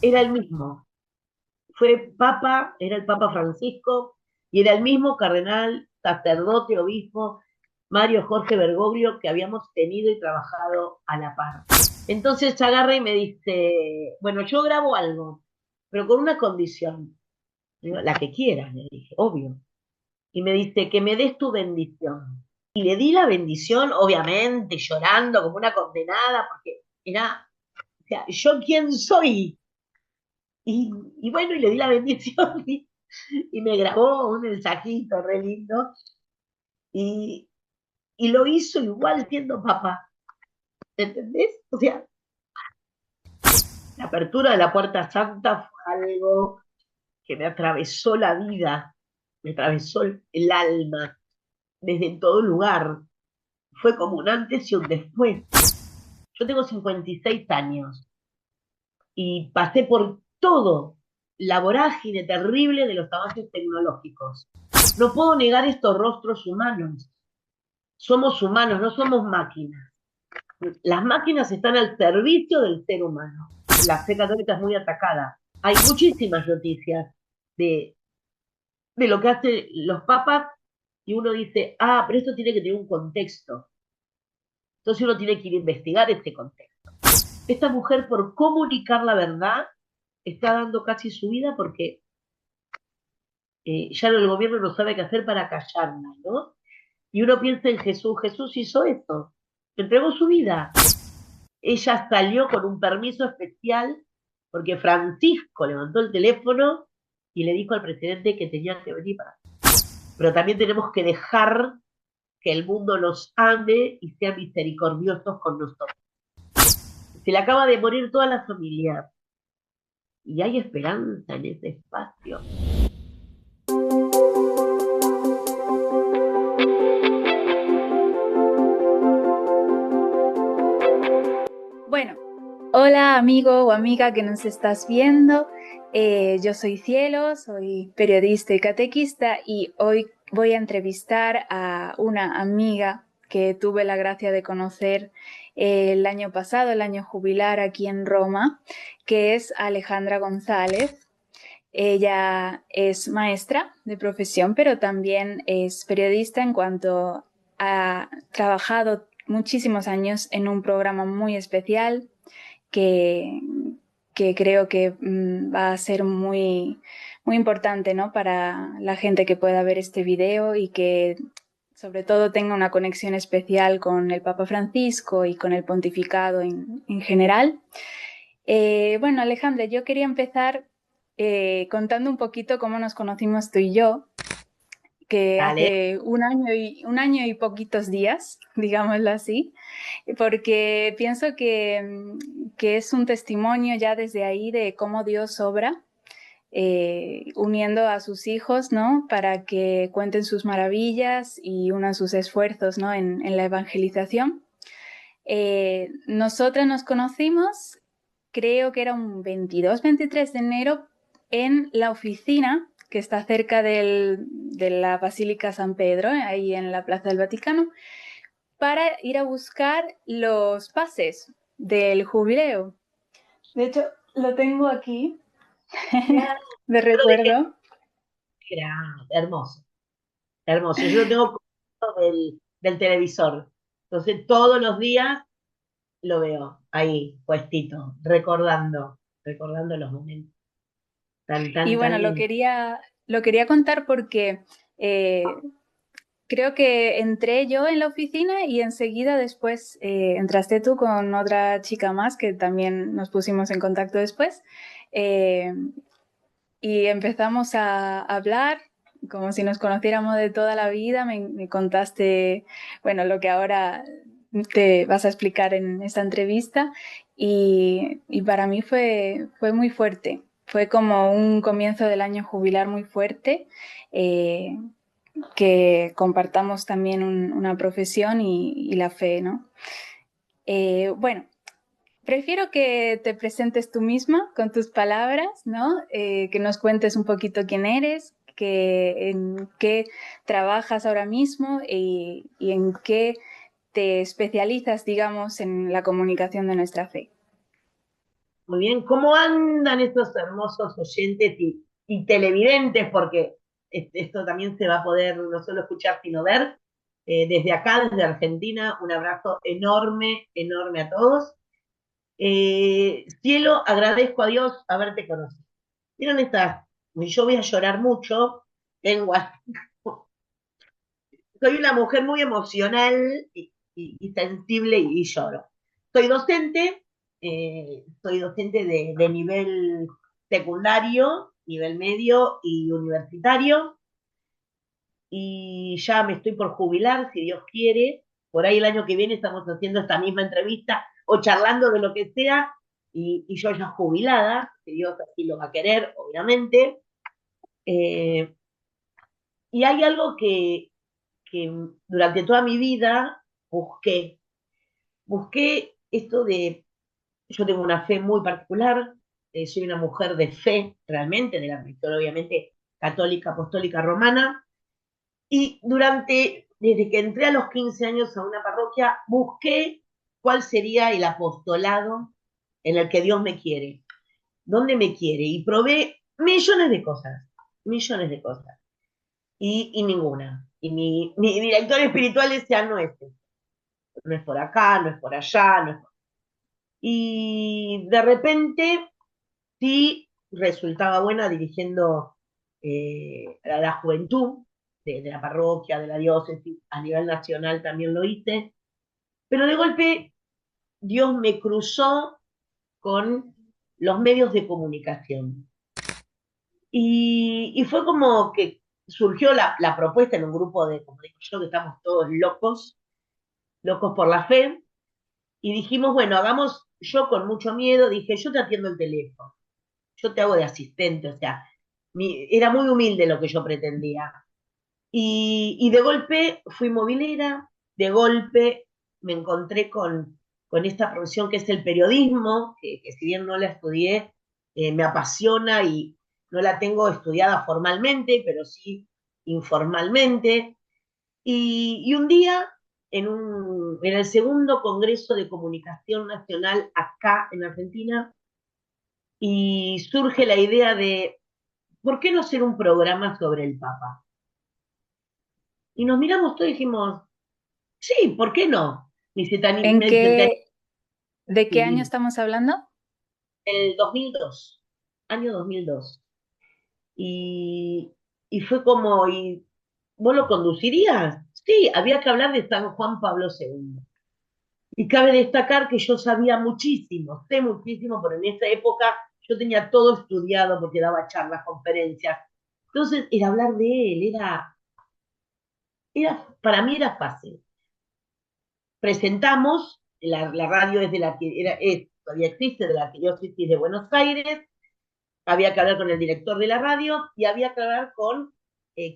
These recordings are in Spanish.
era el mismo. Fue papa, era el Papa Francisco, y era el mismo cardenal, sacerdote, obispo, Mario Jorge Bergoglio, que habíamos tenido y trabajado a la par. Entonces agarra y me dice, bueno, yo grabo algo, pero con una condición. Digo, la que quieras, le dije, obvio. Y me dice, que me des tu bendición. Y le di la bendición, obviamente, llorando como una condenada, porque era, o sea, ¿yo quién soy? Y bueno, y le di la bendición y me grabó un mensajito re lindo y, y lo hizo igual siendo papá, ¿entendés? O sea, la apertura de la Puerta Santa fue algo que me atravesó la vida, me atravesó el alma desde todo lugar. Fue como un antes y un después. Yo tengo 56 años y pasé por todo la vorágine terrible de los avances tecnológicos. No puedo negar estos rostros humanos. Somos humanos, no somos máquinas. Las máquinas están al servicio del ser humano. La fe católica es muy atacada. Hay muchísimas noticias de, de lo que hacen los papas y uno dice, ah, pero esto tiene que tener un contexto. Entonces uno tiene que ir a investigar ese contexto. Esta mujer, por comunicar la verdad, está dando casi su vida porque ya el gobierno no sabe qué hacer para callarla, ¿no? Y uno piensa en Jesús. Jesús hizo eso, entregó su vida. Ella salió con un permiso especial porque Francisco levantó el teléfono y le dijo al presidente que tenía que venir para. Pero también tenemos que dejar que el mundo nos ame y sea misericordiosos con nosotros. Se le acaba de morir toda la familia y hay esperanza en ese espacio. Bueno, hola amigo o amiga que nos estás viendo. Yo soy Cielo, soy periodista y catequista y hoy voy a entrevistar a una amiga que tuve la gracia de conocer el año pasado, el año jubilar aquí en Roma, que es Alejandra González. Ella es maestra de profesión, pero también es periodista en cuanto ha trabajado muchísimos años en un programa muy especial que, que creo que va a ser muy, muy importante, ¿no? Para la gente que pueda ver este video y que sobre todo tenga una conexión especial con el Papa Francisco y con el pontificado en general. Bueno, Alejandra, yo quería empezar contando un poquito cómo nos conocimos tú y yo, que Dale. hace un año y poquitos días, digámoslo así, porque pienso que es un testimonio ya desde ahí de cómo Dios obra, uniendo a sus hijos, ¿no? Para que cuenten sus maravillas y unan sus esfuerzos, ¿no? En la evangelización. Nosotras nos conocimos, creo que era un 22-23 de enero, en la oficina que está cerca de la Basílica San Pedro, ahí en la Plaza del Vaticano, para ir a buscar los pases del jubileo. De hecho, lo tengo aquí Claro, de yo lo dejé, recuerdo. era hermoso, hermoso. Yo lo tengo del televisor. Entonces todos los días lo veo ahí, puestito, recordando los momentos tan, Y tan, bueno, tan lindos. lo quería contar porque creo que entré yo en la oficina y enseguida después entraste tú con otra chica más que también nos pusimos en contacto después eh, y empezamos a hablar como si nos conociéramos de toda la vida. Me contaste, bueno, lo que ahora te vas a explicar en esta entrevista y para mí fue muy fuerte. Fue como un comienzo del año jubilar muy fuerte. Eh, que compartamos también una profesión y la fe, ¿no? Bueno, prefiero que te presentes tú misma con tus palabras, ¿no? Que nos cuentes un poquito quién eres, en qué trabajas ahora mismo y en qué te especializas, digamos, en la comunicación de nuestra fe. Muy bien. ¿Cómo andan estos hermosos oyentes y televidentes? Porque esto también se va a poder no solo escuchar, sino ver. Desde acá, desde Argentina, un abrazo enorme, enorme a todos. Cielo, agradezco a Dios haberte conocido. ¿Vieron estas? Yo voy a llorar mucho. Tengo, soy una mujer muy emocional y sensible y lloro. Soy docente de nivel secundario, nivel medio y universitario, y ya me estoy por jubilar, si Dios quiere. Por ahí el año que viene estamos haciendo esta misma entrevista o charlando de lo que sea, y yo ya jubilada, si Dios así lo va a querer, obviamente. Eh, y hay algo que durante toda mi vida busqué esto de, yo tengo una fe muy particular, soy una mujer de fe realmente, de la religión obviamente católica, apostólica, romana, y desde que entré a los 15 años a una parroquia, busqué cuál sería el apostolado en el que Dios me quiere, dónde me quiere, y probé millones de cosas, y ninguna. Y mi director espiritual decía, no es por acá, no es por allá, no es por... Y de repente sí resultaba buena dirigiendo a la juventud de la parroquia, de la diócesis, a nivel nacional también lo hice, pero de golpe Dios me cruzó con los medios de comunicación. Y fue como que surgió la propuesta en un grupo de, como digo yo, que estamos todos locos, locos por la fe, y dijimos, bueno, hagamos, yo con mucho miedo, dije, yo te atiendo el teléfono, yo te hago de asistente, o sea, era muy humilde lo que yo pretendía. Y de golpe fui movilera, de golpe me encontré con esta profesión que es el periodismo, que si bien no la estudié, me apasiona y no la tengo estudiada formalmente, pero sí informalmente. Y un día, en el segundo Congreso de Comunicación Nacional acá en Argentina, y surge la idea de, ¿por qué no hacer un programa sobre el Papa? Y nos miramos todos y dijimos, sí, ¿por qué no? Ni se te, ¿En se te qué, de qué año escribir. estamos hablando? El 2002, año 2002. Y, y fue como, ¿y vos lo conducirías? Sí, había que hablar de San Juan Pablo II. Y cabe destacar que yo sabía muchísimo, sé muchísimo, pero en esa época yo tenía todo estudiado porque daba charlas, conferencias. Entonces, era hablar de él, para mí era fácil. Presentamos, la radio es de la que todavía existe, de la Arquidiócesis de Buenos Aires, había que hablar con el director de la radio y había que hablar con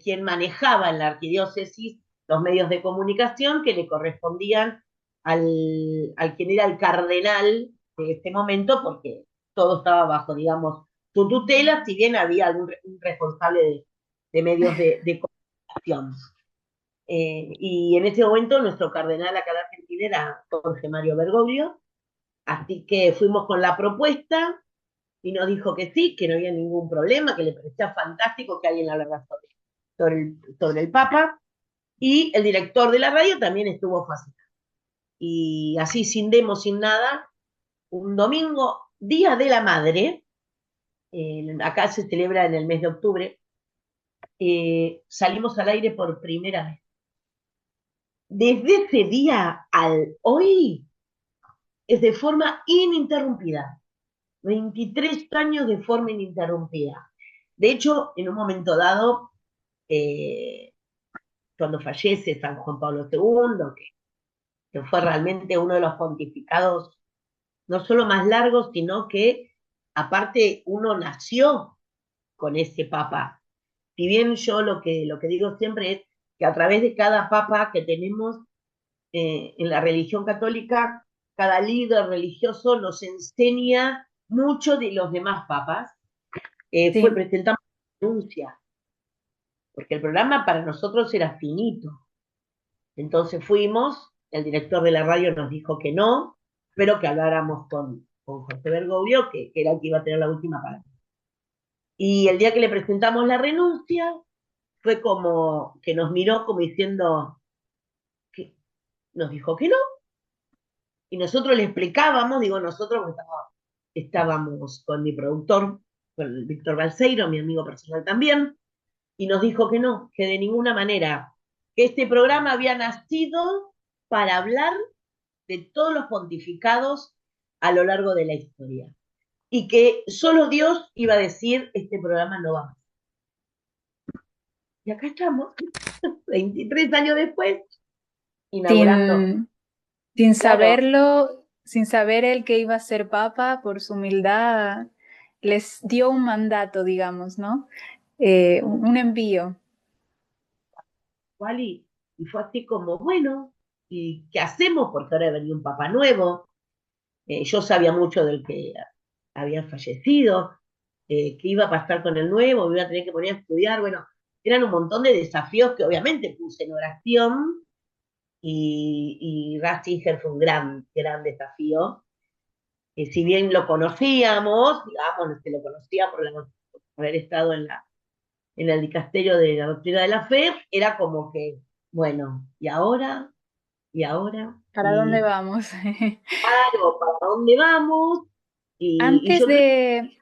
quien manejaba en la arquidiócesis los medios de comunicación que le correspondían al quien era el cardenal de este momento, porque todo estaba bajo, digamos, su tutela, si bien había un responsable de medios de comunicación. Y en ese momento nuestro cardenal acá en Argentina era Jorge Mario Bergoglio, así que fuimos con la propuesta y nos dijo que sí, que no había ningún problema, que le parecía fantástico que alguien hablara sobre el Papa, y el director de la radio también estuvo fascinado. Y así, sin demo, sin nada, un domingo, Día de la Madre, acá se celebra en el mes de octubre, salimos al aire por primera vez. Desde ese día al hoy, es de forma ininterrumpida. 23 años de forma ininterrumpida. De hecho, en un momento dado, eh, cuando fallece San Juan Pablo II, que fue realmente uno de los pontificados no solo más largos, sino que aparte uno nació con ese papa. Si bien yo lo que digo siempre es que a través de cada papa que tenemos en la religión católica, cada líder religioso nos enseña mucho de los demás papas. Sí. Presentamos denuncia, porque el programa para nosotros era finito. Entonces fuimos, el director de la radio nos dijo que no, pero que habláramos con José Bergoglio, que era el que iba a tener la última palabra. Y el día que le presentamos la renuncia, fue como que nos miró como diciendo, que nos dijo que no, y nosotros le explicábamos, digo nosotros, porque estábamos con mi productor, con el Víctor Balseiro, mi amigo personal también, y nos dijo que no, que de ninguna manera, que este programa había nacido para hablar de todos los pontificados a lo largo de la historia, y que solo Dios iba a decir, este programa no va más. Y acá estamos, 23 años después, inaugurando. Sin, sin Claro, saberlo, sin saber él que iba a ser papa, por su humildad, les dio un mandato, digamos, ¿no? Un envío. ¿cuál? Y fue así como, bueno, ¿y qué hacemos? Porque ahora venía un papa nuevo. Yo sabía mucho del que había fallecido, qué iba a pasar con el nuevo, me iba a tener que poner a estudiar. Bueno, eran un montón de desafíos que obviamente puse en oración y Ratzinger fue un gran desafío. Si bien lo conocíamos, digamos, que lo conocía por haber estado en el dicasterio de la doctrina de la fe, era como que, bueno, y ahora, ¿Para dónde y vamos? claro, ¿para dónde vamos? Y Antes yo creo, de,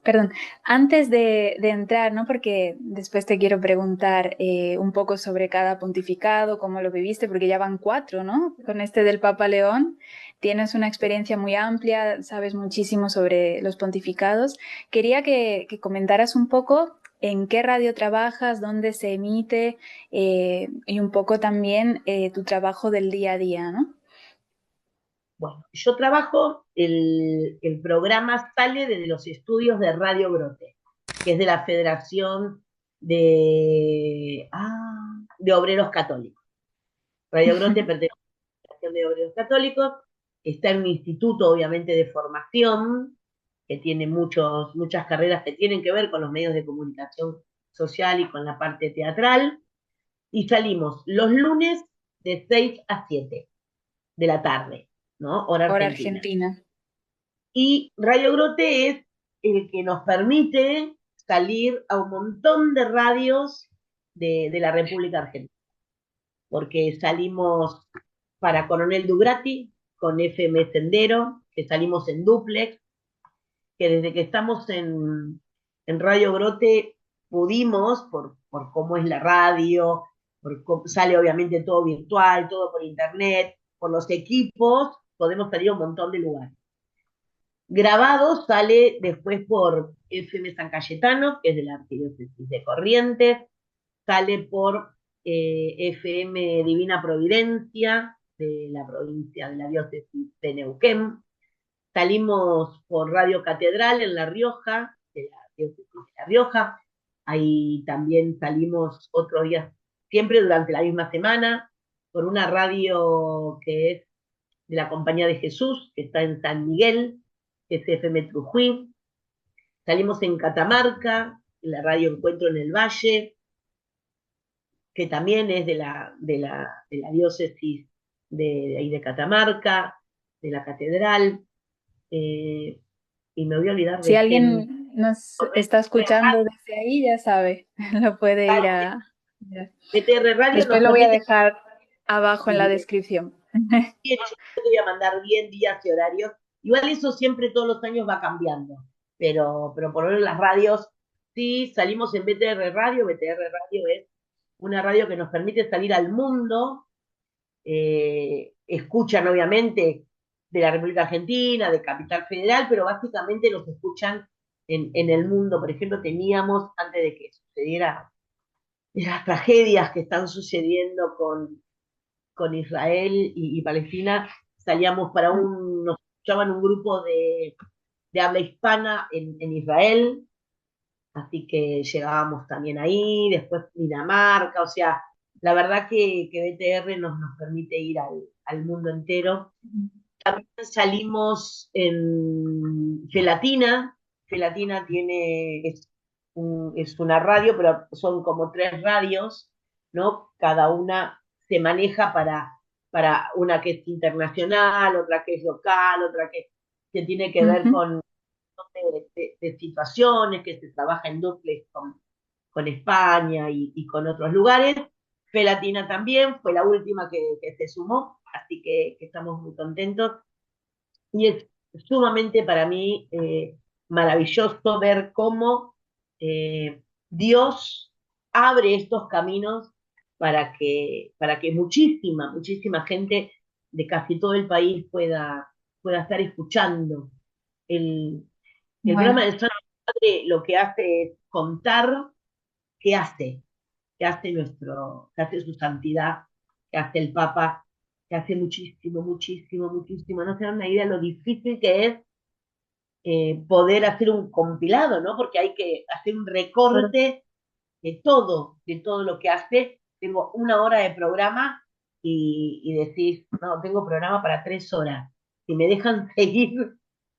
perdón, antes de entrar, ¿no? Porque después te quiero preguntar un poco sobre cada pontificado, cómo lo viviste, porque ya van cuatro, ¿no? Con este del Papa León, tienes una experiencia muy amplia, sabes muchísimo sobre los pontificados. Quería que comentaras un poco en qué radio trabajas, dónde se emite y un poco también tu trabajo del día a día, ¿no? bueno, yo trabajo, el programa sale desde los estudios de Radio Grote, que es de la Federación de Obreros Católicos. Radio Grote pertenece a la Federación de Obreros Católicos, está en un instituto, obviamente, de formación, que tiene muchas carreras que tienen que ver con los medios de comunicación social y con la parte teatral, y salimos los lunes de 6 a 7 de la tarde, ¿no? Hora Hora argentina. Argentina. Y Radio Grote es el que nos permite salir a un montón de radios de la República Argentina, porque salimos para Coronel Dugrati con FM Sendero, que salimos en duplex, que desde que estamos en Radio Grote pudimos, por cómo es la radio, sale obviamente todo virtual, todo por internet, por los equipos, podemos salir a un montón de lugares. Grabado sale después por FM San Cayetano, que es de la Arquidiócesis de Corrientes, sale por FM Divina Providencia, de la provincia de la diócesis de Neuquén, salimos por Radio Catedral en La Rioja, de la diócesis de La Rioja, ahí también salimos otros días, siempre durante la misma semana, por una radio que es de la Compañía de Jesús, que está en San Miguel, que es FM Trujuy. Salimos en Catamarca, en la radio Encuentro en el Valle, que también es de la diócesis ahí de Catamarca, de la catedral, y me voy a olvidar Si de quién. alguien nos está escuchando desde ahí, ya sabe, lo puede ir a... BTR Radio Después nos lo voy a permite, dejar abajo en la y descripción. yo te voy a mandar bien días y horarios. Igual eso siempre todos los años va cambiando, pero por lo menos las radios, sí, salimos en BTR Radio. BTR Radio es una radio que nos permite salir al mundo. Escuchan obviamente de la República Argentina, de Capital Federal, pero básicamente los escuchan en el mundo. Por ejemplo, teníamos, antes de que sucediera las tragedias que están sucediendo con Israel y Palestina, salíamos nos escuchaban un grupo de habla hispana en Israel, así que llegábamos también ahí, después Dinamarca, o sea, la verdad que BTR nos permite ir al mundo entero. Salimos en Gelatina. Gelatina es una radio, pero son como tres radios, ¿no? Cada una se maneja para una que es internacional, otra que es local, otra que que tiene que ver Ujú. con de situaciones, que se trabaja en duplex con España y con otros lugares. Fe Latina también fue la última que se sumó, así que estamos muy contentos. Y es sumamente para mí maravilloso ver cómo Dios abre estos caminos para que muchísima, muchísima gente de casi todo el país pueda estar escuchando. El, el programa Bueno, del Santo Padre lo que hace es contar qué hace, qué hace su santidad, qué hace el Papa, que hace muchísimo, muchísimo, muchísimo. No se dan una idea de lo difícil que es poder hacer un compilado, ¿no? Porque hay que hacer un claro. recorte de todo lo que hace. Tengo una hora de programa y decís, no, tengo programa para 3 horas. Si me dejan seguir,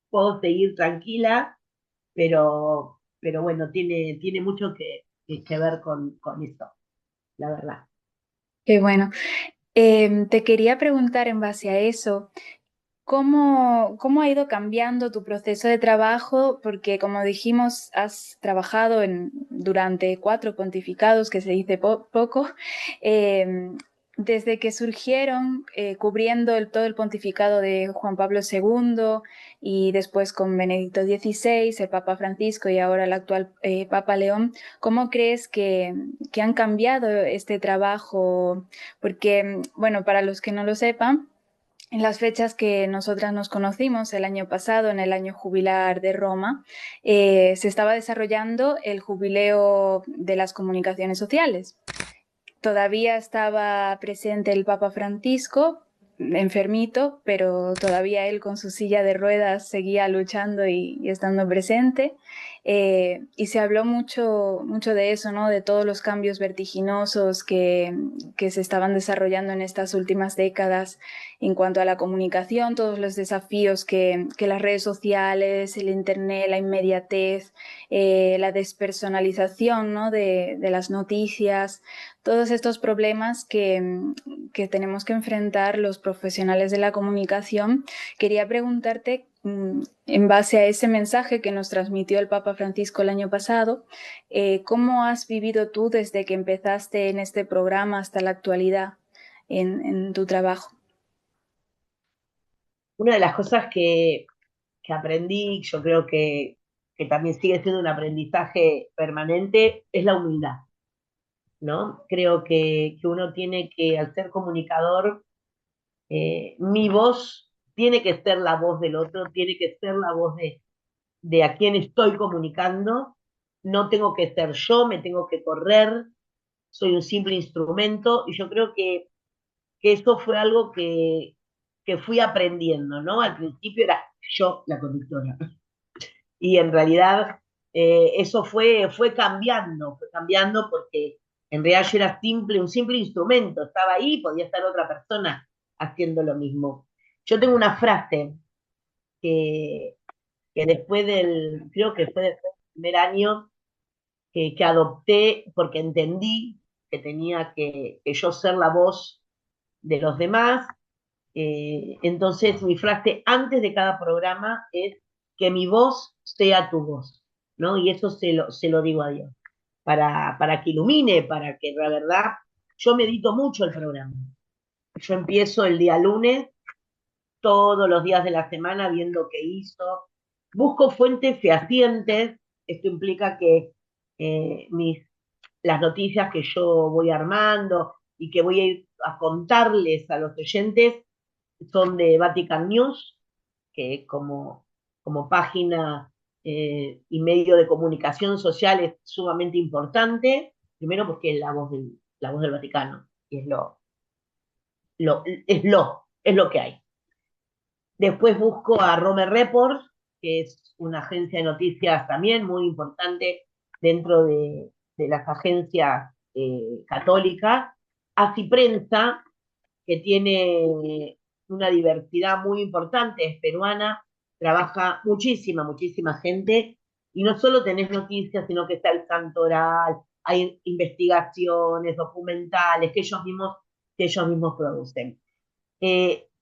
puedo seguir tranquila, pero bueno, tiene mucho que ver con esto, la verdad. Qué bueno. Te quería preguntar en base a eso. ¿Cómo ha ido cambiando tu proceso de trabajo? Porque como dijimos, has trabajado durante 4 pontificados, que se dice poco, eh, desde que surgieron, cubriendo todo el pontificado de Juan Pablo II y después con Benedicto XVI, el Papa Francisco y ahora el actual Papa León. ¿Cómo crees que han cambiado este trabajo? Porque, bueno, para los que no lo sepan, en las fechas que nosotras nos conocimos el año pasado, en el año jubilar de Roma, se estaba desarrollando el jubileo de las comunicaciones sociales. Todavía estaba presente el Papa Francisco, enfermito, pero todavía él con su silla de ruedas seguía luchando y estando presente. Y se habló mucho de eso, ¿no? De todos los cambios vertiginosos que se estaban desarrollando en estas últimas décadas en cuanto a la comunicación, todos los desafíos que las redes sociales, el Internet, la inmediatez, la despersonalización, ¿no? De las noticias, todos estos problemas que tenemos que enfrentar los profesionales de la comunicación. Quería preguntarte, en base a ese mensaje que nos transmitió el Papa Francisco el año pasado, ¿cómo has vivido tú desde que empezaste en este programa hasta la actualidad en tu trabajo? Una de las cosas que aprendí, yo creo que también sigue siendo un aprendizaje permanente, es la humildad, ¿no? Creo que uno tiene que, al ser comunicador, mi voz tiene que ser la voz del otro, tiene que ser la voz de a quien estoy comunicando, no tengo que ser yo, me tengo que correr, soy un simple instrumento, y yo creo que eso fue algo que fui aprendiendo, ¿no? Al principio era yo la conductora, y en realidad eso fue cambiando porque en realidad yo era un simple instrumento, estaba ahí, podía estar otra persona haciendo lo mismo. Yo tengo una frase que, que después creo que fue después del primer año que adopté porque entendí que tenía que yo ser la voz de los demás. Entonces, mi frase antes de cada programa es que mi voz sea tu voz, ¿no? Y eso se lo digo a Dios, para que ilumine, para que la verdad, yo medito mucho el programa. Yo empiezo el día lunes, todos los días de la semana, viendo qué hizo. Busco fuentes fehacientes, esto implica que las noticias que yo voy armando y que voy a ir a contarles a los oyentes son de Vatican News, que es como página y medio de comunicación social es sumamente importante, primero porque es la voz del Vaticano, y es lo que hay. Después busco a Rome Report, que es una agencia de noticias también muy importante dentro de las agencias católicas. Así Prensa, que tiene una diversidad muy importante, es peruana, trabaja muchísima, muchísima gente, y no solo tenés noticias, sino que está el santoral, hay investigaciones, documentales que ellos mismos producen.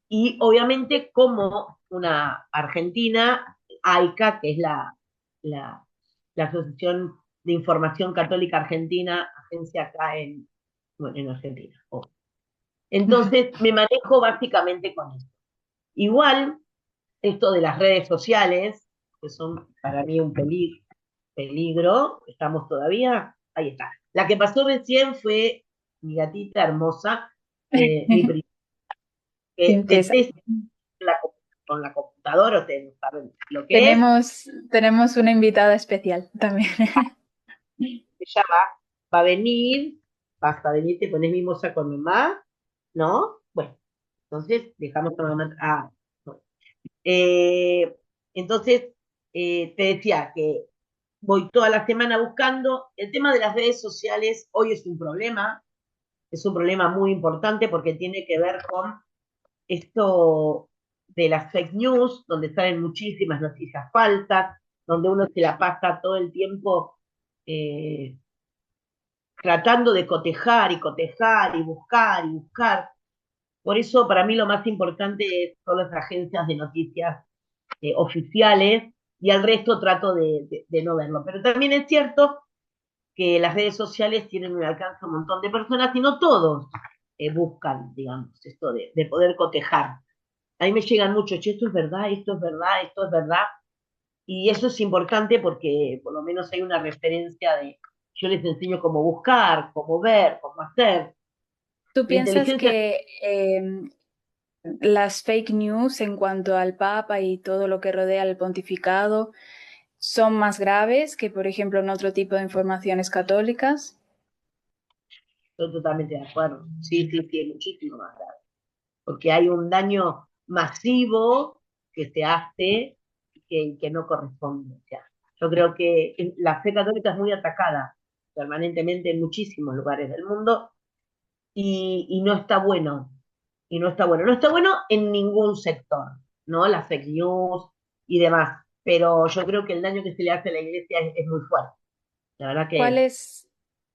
Y obviamente como una argentina, AICA, que es la, la Asociación de Información Católica Argentina, agencia acá bueno, en Argentina. Entonces me manejo básicamente con eso. Igual, esto de las redes sociales, que son para mí un peligro, estamos todavía, ahí está. La que pasó recién fue mi gatita hermosa, mi prima, que Princesa. detesta la, con la computadora, ustedes no saben lo que es. Tenemos una invitada especial también. Ella va a venir, vas a venir, te pones mimosa con mamá, ¿no? Bueno, entonces dejamos con mamá. Bueno. Eh, entonces, te decía que voy toda la semana buscando. El tema de las redes sociales hoy es un problema muy importante porque tiene que ver con esto de las fake news, donde salen muchísimas noticias falsas, donde uno se la pasa todo el tiempo eh, tratando de cotejar y cotejar y buscar y buscar. Por eso para mí lo más importante son las agencias de noticias oficiales y al resto trato de no verlo. Pero también es cierto que las redes sociales tienen un alcance a un montón de personas y no todos buscan, digamos, esto de poder cotejar. A mí me llegan muchos, che, esto es verdad, esto es verdad, esto es verdad. Y eso es importante porque por lo menos hay una referencia de, yo les enseño cómo buscar, cómo ver, cómo hacer. ¿Tú La piensas inteligencia, que las fake news en cuanto al Papa y todo lo que rodea al pontificado son más graves que, por ejemplo, en otro tipo de informaciones católicas? estoy totalmente de acuerdo. Sí, sí, sí, es muchísimo más grave. Porque hay un daño masivo que se hace que no corresponde. O sea, yo creo que la fe católica es muy atacada permanentemente en muchísimos lugares del mundo y no está bueno. Y no está bueno. No está bueno en ningún sector, ¿no? Las fake news y demás. Pero yo creo que el daño que se le hace a la iglesia es muy fuerte. La verdad ¿Cuál que...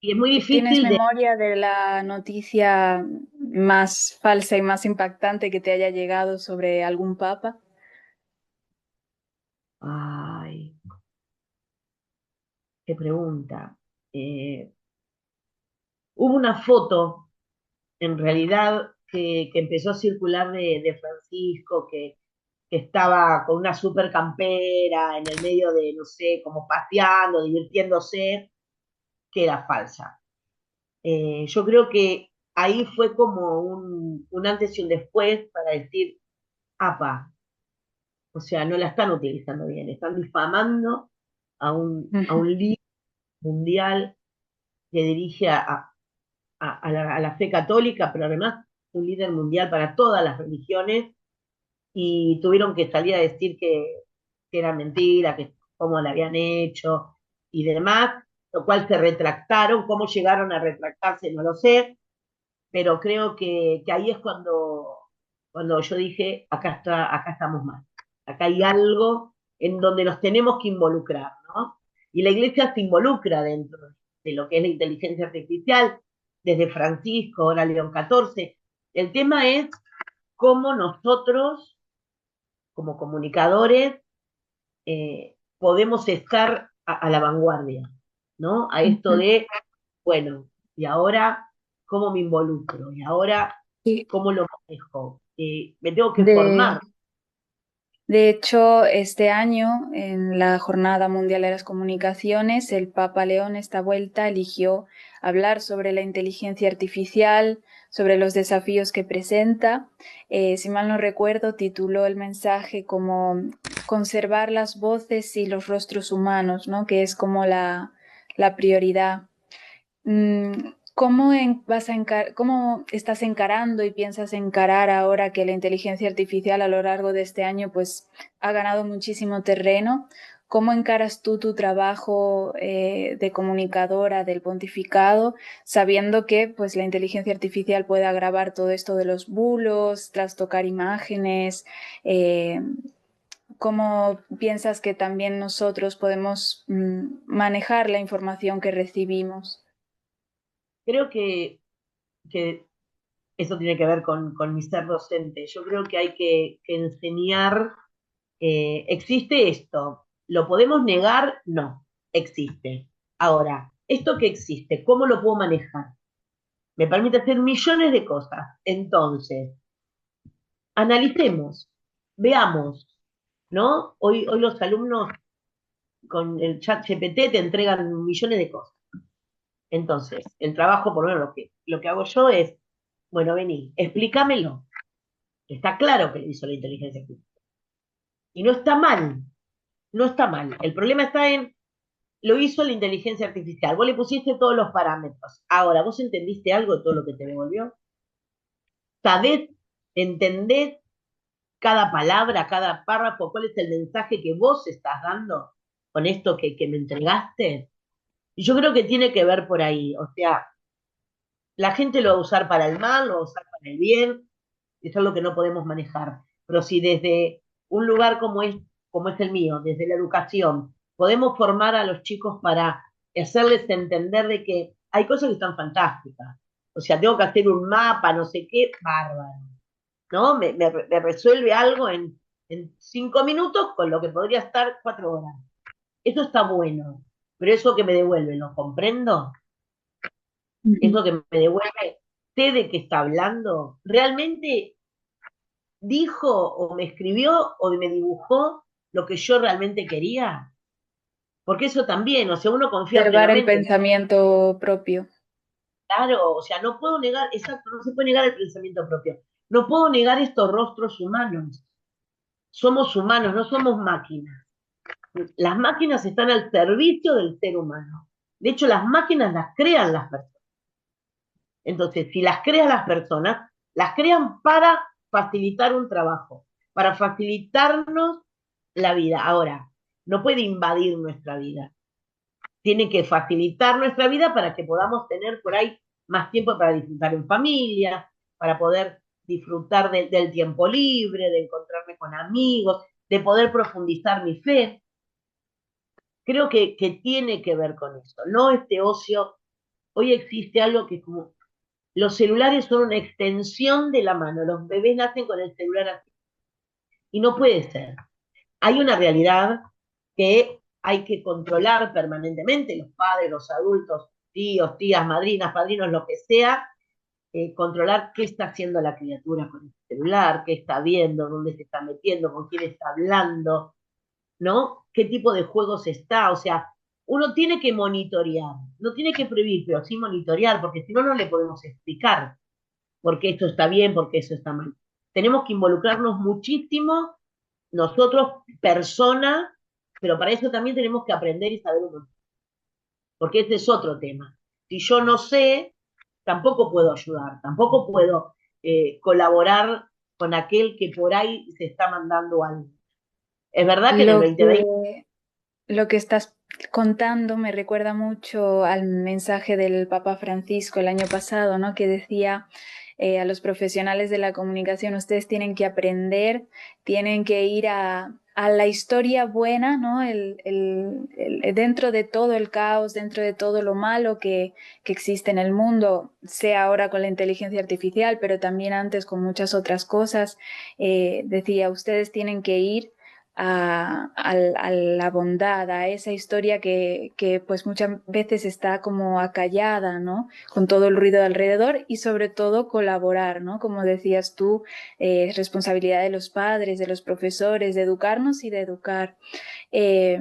Y es muy tienes difícil de... memoria de la noticia más falsa y más impactante que te haya llegado sobre algún papa? Ay, qué pregunta. Hubo una foto en realidad que empezó a circular de Francisco, que estaba con una super campera en el medio de, no sé, como paseando, divirtiéndose, que era falsa. Yo creo que ahí fue como un antes y un después para decir, apa, o sea, no la están utilizando bien, están difamando a un líder mundial que dirige a la fe católica, pero además un líder mundial para todas las religiones, y tuvieron que salir a decir que era mentira, que cómo la habían hecho y demás, lo cual se retractaron, cómo llegaron a retractarse no lo sé, pero creo que ahí es cuando yo dije, acá estamos mal, acá hay algo en donde nos tenemos que involucrar, ¿no? Y la iglesia se involucra dentro de lo que es la inteligencia artificial, desde Francisco, ahora León XIV. El tema es cómo nosotros, como comunicadores, podemos estar a la vanguardia, ¿no? A esto Ujú. de, bueno, y ahora, ¿cómo me involucro? Y ahora, Sí. ¿cómo lo manejo? Me tengo que De, formar. de hecho, este año, en la Jornada Mundial de las Comunicaciones, el Papa León esta vuelta eligió hablar sobre la inteligencia artificial, sobre los desafíos que presenta. Si mal no recuerdo, tituló el mensaje como conservar las voces y los rostros humanos, ¿no? Que es como la prioridad. ¿Cómo, cómo estás encarando y piensas encarar ahora que la inteligencia artificial a lo largo de este año pues ha ganado muchísimo terreno? ¿Cómo encaras tú tu trabajo de comunicadora del pontificado, sabiendo que pues la inteligencia artificial puede agravar todo esto de los bulos, trastocar imágenes? eh, ¿Cómo piensas que también nosotros podemos manejar la información que recibimos? Creo que eso tiene que ver con mi ser docente. Yo creo que hay que enseñar existe esto. ¿Lo podemos negar? No, existe. Ahora, esto que existe, ¿cómo lo puedo manejar? Me permite hacer millones de cosas. Entonces, analicemos, veamos, ¿no? Hoy los alumnos con el chat GPT te entregan millones de cosas. Entonces, el trabajo, por lo menos lo que hago yo es, bueno, vení, explícamelo. Está claro que lo hizo la inteligencia artificial. Y no está mal, no está mal. El problema está en, lo hizo la inteligencia artificial. Vos le pusiste todos los parámetros. Ahora, ¿vos entendiste algo de todo lo que te devolvió? ¿Sabés, entendés cada palabra, cada párrafo, cuál es el mensaje que vos estás dando con esto que me entregaste? Y yo creo que tiene que ver por ahí. O sea, la gente lo va a usar para el mal, lo va a usar para el bien, eso es lo que no podemos manejar. Pero si desde un lugar como es el mío, desde la educación, podemos formar a los chicos para hacerles entender de que hay cosas que están fantásticas. O sea, tengo que hacer un mapa, no sé qué, bárbaro. ¿No? Me resuelve algo en 5 minutos con lo que podría estar 4 horas. Eso está bueno. Pero eso que me devuelve, ¿lo comprendo? Ujú. Eso que me devuelve, sé de qué está hablando. ¿Realmente dijo o me escribió o me dibujó lo que yo realmente quería? Porque eso también, o sea, uno confía Observar el plenamente. pensamiento propio. Claro, o sea, no puedo negar, exacto, no se puede negar el pensamiento propio. No puedo negar estos rostros humanos. Somos humanos, no somos máquinas. Las máquinas están al servicio del ser humano. De hecho, las máquinas las crean las personas. Entonces, si las crean las personas, las crean para facilitar un trabajo, para facilitarnos la vida. Ahora, no puede invadir nuestra vida. Tiene que facilitar nuestra vida para que podamos tener por ahí más tiempo para disfrutar en familia, para poder disfrutar del tiempo libre, de encontrarme con amigos, de poder profundizar mi fe. Creo que tiene que ver con eso, no este ocio. Hoy existe algo que es como, los celulares son una extensión de la mano, los bebés nacen con el celular así, y no puede ser. Hay una realidad que hay que controlar permanentemente, los padres, los adultos, tíos, tías, madrinas, padrinos, lo que sea, controlar qué está haciendo la criatura con el celular, qué está viendo, dónde se está metiendo, con quién está hablando, ¿no? ¿Qué tipo de juegos está? O sea, uno tiene que monitorear, no tiene que prohibir, pero sí monitorear, porque si no, no le podemos explicar por qué esto está bien, por qué eso está mal. Tenemos que involucrarnos muchísimo, nosotros, personas, pero para eso también tenemos que aprender y saber un montón, porque este es otro tema. Si yo no sé, tampoco puedo ayudar, tampoco puedo colaborar con aquel que por ahí se está mandando algo. Es verdad que en el Lo 2020 que, lo que estás contando me recuerda mucho al mensaje del Papa Francisco el año pasado, ¿no? Que decía a los profesionales de la comunicación, ustedes tienen que aprender, tienen que ir a la historia buena, ¿no? Dentro de todo el caos, dentro de todo lo malo que existe en el mundo, sea ahora con la inteligencia artificial, pero también antes con muchas otras cosas, decía, ustedes tienen que ir a la bondad, a esa historia que pues muchas veces está como acallada, ¿no? Con todo el ruido alrededor y sobre todo colaborar, ¿no? Como decías tú, es responsabilidad de los padres, de los profesores, de educarnos y de educar. Eh,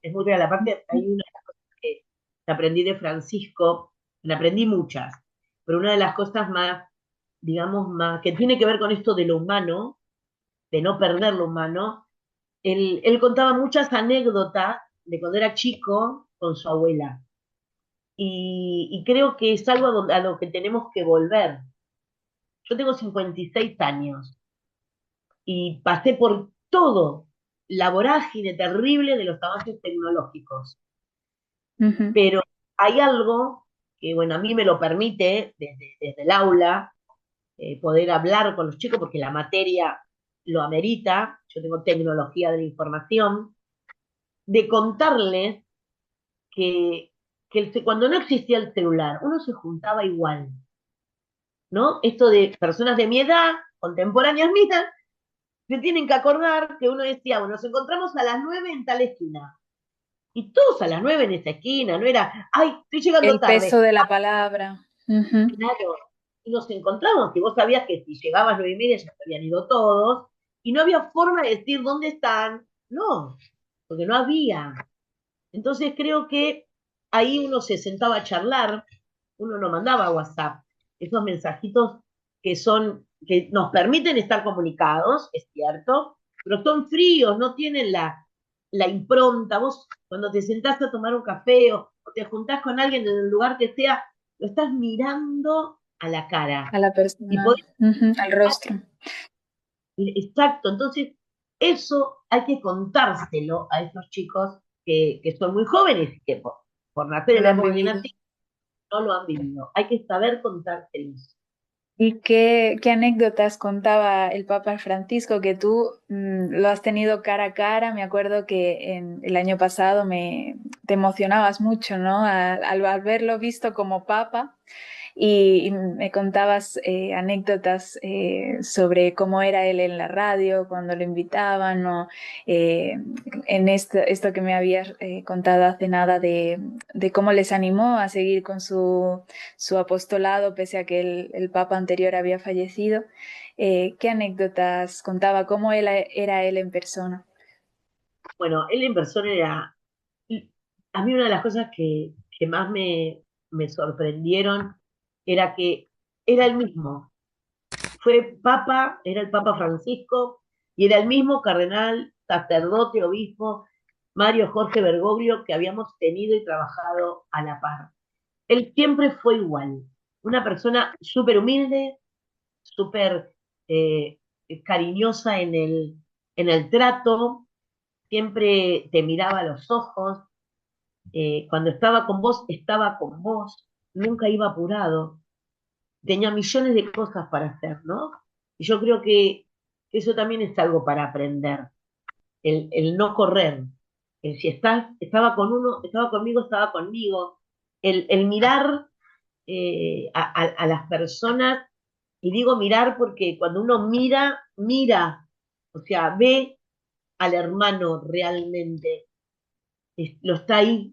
es muy real. Aparte, hay una cosa que aprendí de Francisco, me aprendí muchas, pero una de las cosas más, digamos, más, que tiene que ver con esto de lo humano, de no perder lo humano, él contaba muchas anécdotas de cuando era chico con su abuela. Y creo que es algo a lo que tenemos que volver. Yo tengo 56 años y pasé por todo la vorágine terrible de los avances tecnológicos. ujú. Pero hay algo que, bueno, a mí me lo permite desde el aula, poder hablar con los chicos porque la materia lo amerita, yo tengo tecnología de la información, de contarles que cuando no existía el celular, uno se juntaba igual, ¿no? Esto de personas de mi edad, contemporáneas mías, se tienen que acordar que uno decía, bueno, nos encontramos a las 9 en tal esquina. Y todos a las 9 en esa esquina, no era, ay, estoy llegando El peso tarde. de la palabra. Ujú. Claro, y nos encontramos, y vos sabías que si llegabas 9:30 ya se habían ido todos, y no había forma de decir dónde están, no, porque no había. Entonces creo que ahí uno se sentaba a charlar, uno no mandaba WhatsApp, esos mensajitos que nos permiten estar comunicados, es cierto, pero son fríos, no tienen la impronta. Vos cuando te sentás a tomar un café o te juntás con alguien en el lugar que sea, lo estás mirando a la A cara. la Y persona, podés, ujú, al rostro. exacto, entonces eso hay que contárselo a esos chicos que son muy jóvenes y que por nacer No en lo la han época que vivido. nací no lo han vivido. Hay que saber contárselos. ¿Y qué anécdotas contaba el Papa Francisco que tú lo has tenido cara a cara? Me acuerdo que el año pasado te emocionabas mucho, ¿no? Al verlo visto como Papa y me contabas anécdotas sobre cómo era él en la radio, cuando lo invitaban, o eh, en esto que me habías contado hace nada de cómo les animó a seguir con su apostolado, pese a que el Papa anterior había fallecido. ¿Qué anécdotas contaba? ¿Cómo era él en persona? Bueno, él en persona era, a mí una de las cosas que más me sorprendieron era que era el mismo. Fue papa, era el Papa Francisco, y era el mismo cardenal, sacerdote, obispo, Mario Jorge Bergoglio, que habíamos tenido y trabajado a la par. Él siempre fue igual, una persona súper humilde, súper eh, cariñosa en el trato, siempre te miraba a los ojos, cuando estaba con vos, nunca iba apurado, tenía millones de cosas para hacer, ¿no? Y yo creo que eso también es algo para aprender, el no correr, el si estaba con uno, estaba conmigo, estaba conmigo, el mirar a las personas, y digo mirar porque cuando uno mira, mira, o sea, ve al hermano realmente, lo está ahí,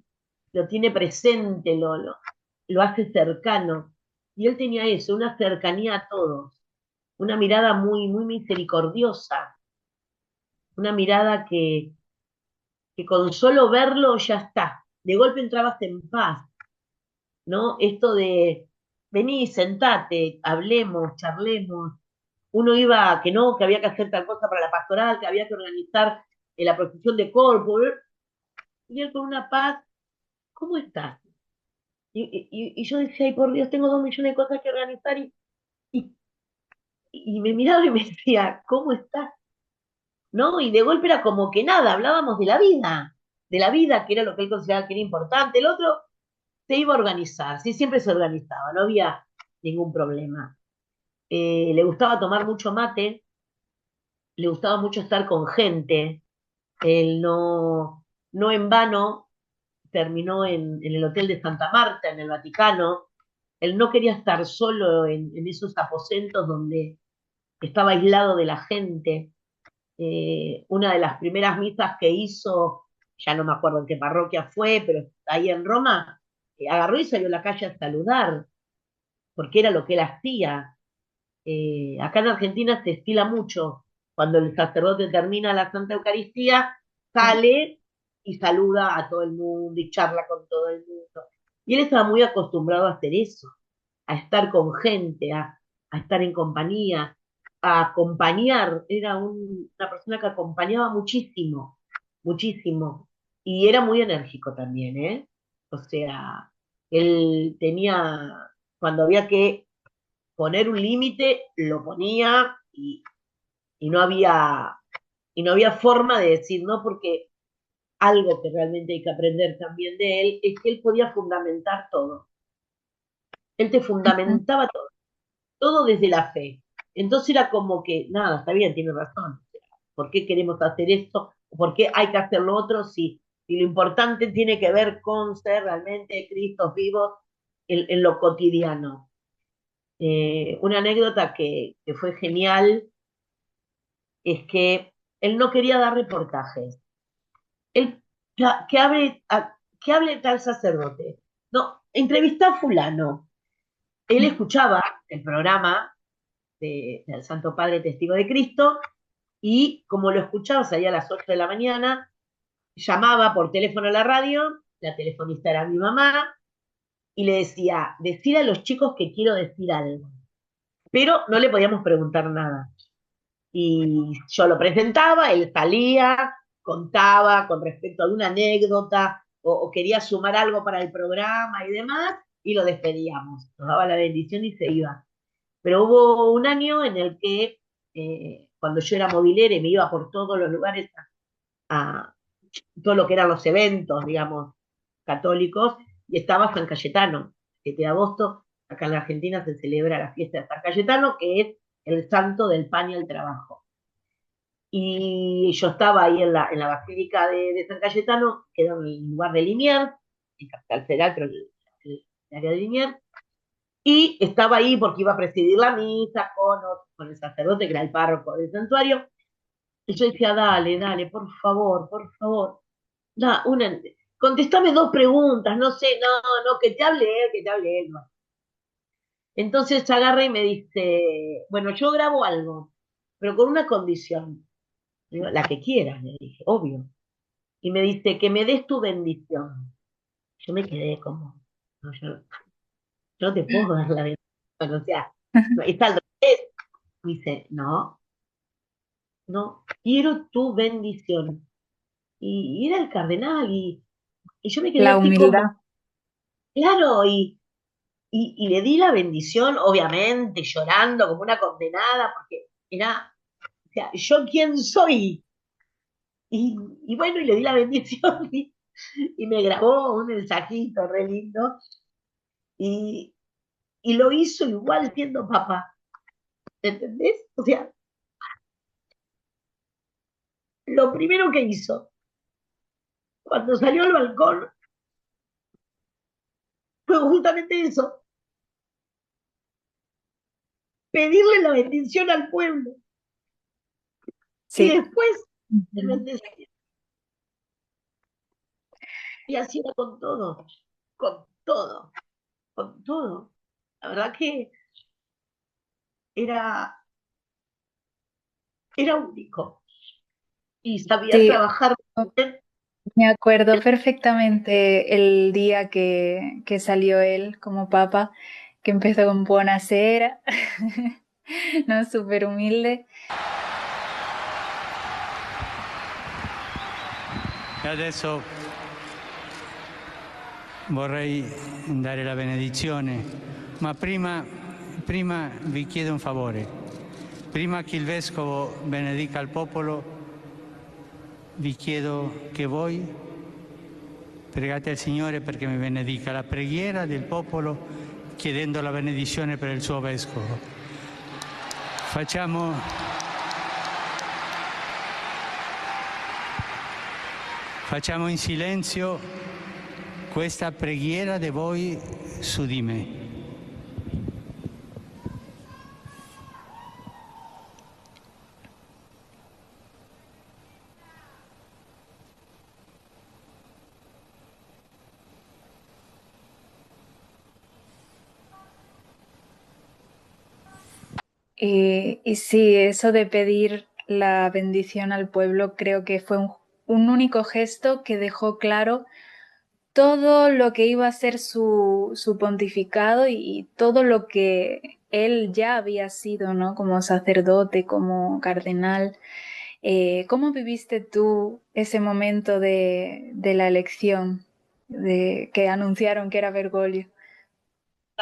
lo tiene presente, lo hace cercano. Y él tenía eso, una cercanía a todos, una mirada muy, muy misericordiosa, una mirada que con solo verlo ya está. De golpe entrabas en paz, ¿no? Esto de vení, sentate, hablemos, charlemos. Uno iba que no, que había que hacer tal cosa para la pastoral, que había que organizar la procesión de corpus, y él con una paz, ¿cómo estás? Y yo decía, ay por Dios, tengo 2 millones de cosas que organizar y, y me miraba y me decía, ¿cómo estás? ¿No? Y de golpe era como que nada, hablábamos de la vida, que era lo que él consideraba que era importante. El otro se iba a organizar, sí, siempre se organizaba, no había ningún problema. Le gustaba tomar mucho mate, le gustaba mucho estar con gente, él no en vano terminó en el Hotel de Santa Marta, en el Vaticano, él no quería estar solo en esos aposentos donde estaba aislado de la gente. Una de las primeras misas que hizo, ya no me acuerdo en qué parroquia fue, pero ahí en Roma, agarró y salió a la calle a saludar, porque era lo que él hacía. Acá en Argentina se estila mucho, cuando el sacerdote termina la Santa Eucaristía, Sí. sale y saluda a todo el mundo y charla con todo el mundo. Y él estaba muy acostumbrado a hacer eso, a estar con gente, a estar en compañía, a acompañar. Era una persona que acompañaba muchísimo, muchísimo. Y era muy enérgico también, ¿eh? O sea, él tenía, cuando había que poner un límite, lo ponía y y no había forma de decir no, porque algo que realmente hay que aprender también de él es que él podía fundamentar todo. Él te Ujú. fundamentaba todo, todo desde la fe. Entonces era como que, nada, está bien, tiene razón. ¿Por qué queremos hacer esto? ¿Por qué hay que hacer lo otro si lo importante tiene que ver con ser realmente Cristos vivos en lo cotidiano? Una anécdota que fue genial. es que él no quería dar reportajes. Él, que hable tal sacerdote. No, entrevistá a fulano. Él escuchaba el programa del Santo Padre Testigo de Cristo y como lo escuchaba, salía a las 8 de la mañana, llamaba por teléfono a la radio, la telefonista era mi mamá, y le decía, decir a los chicos que quiero decir algo. Pero no le podíamos preguntar nada. Y yo lo presentaba, él salía, contaba con respecto a alguna anécdota o quería sumar algo para el programa y demás, y lo despedíamos. Nos daba la bendición y se iba. Pero hubo un año en el que, cuando yo era movilera y me iba por todos los lugares a todo lo que eran los eventos, digamos, católicos, y estaba San Cayetano, 7 de agosto, acá en la Argentina se celebra la fiesta de San Cayetano, que es el santo del pan y el trabajo. Y yo estaba ahí en la Basílica de San Cayetano, que era en el lugar de Liniers, en Capital Federal, pero el área de Liniers, y estaba ahí porque iba a presidir la misa con el sacerdote, que era el párroco del santuario, y yo decía, dale, dale, por favor, da contestame dos preguntas, no sé, no, que te hable él, que te hable él. No. Entonces agarra y me dice, bueno, yo grabo algo, pero con una condición. Digo, la que quieras, le dije, obvio. Y me dice, que me des tu bendición. Yo me quedé como, no, yo no te puedo dar la bendición, o sea, no, está al revés. Me dice, no, no, quiero tu bendición. Y era el cardenal, y yo me quedé La así humildad. como, claro, y le di la bendición, obviamente, llorando como una condenada, porque era, o sea, ¿yo quién soy? Y bueno, y le di la bendición y me grabó un mensajito re lindo, y, y lo hizo igual siendo papá, ¿entendés? O sea, lo primero que hizo cuando salió al balcón fue justamente eso, pedirle la bendición al pueblo, y Sí. después el Ujú. bendecir. Y así era con todo, con todo, con todo. La verdad que era, era único y sabía Sí, trabajar bien. me acuerdo perfectamente el día que salió él como papa, que empezó con Buonasera, ¿no? Súper humilde. E adesso vorrei dare la benedizione, ma prima vi chiedo un favore. Prima che il Vescovo benedica il popolo, vi chiedo che voi pregate al Signore perché mi benedica la preghiera del popolo chiedendo la benedizione per il suo Vescovo. Facciamo in silenzio questa preghiera di voi su di me. Y sí, eso de pedir la bendición al pueblo creo que fue un único gesto que dejó claro todo lo que iba a ser su pontificado y todo lo que él ya había sido, ¿no? Como sacerdote, como cardenal. ¿Cómo viviste tú ese momento de la elección, de que anunciaron que era Bergoglio?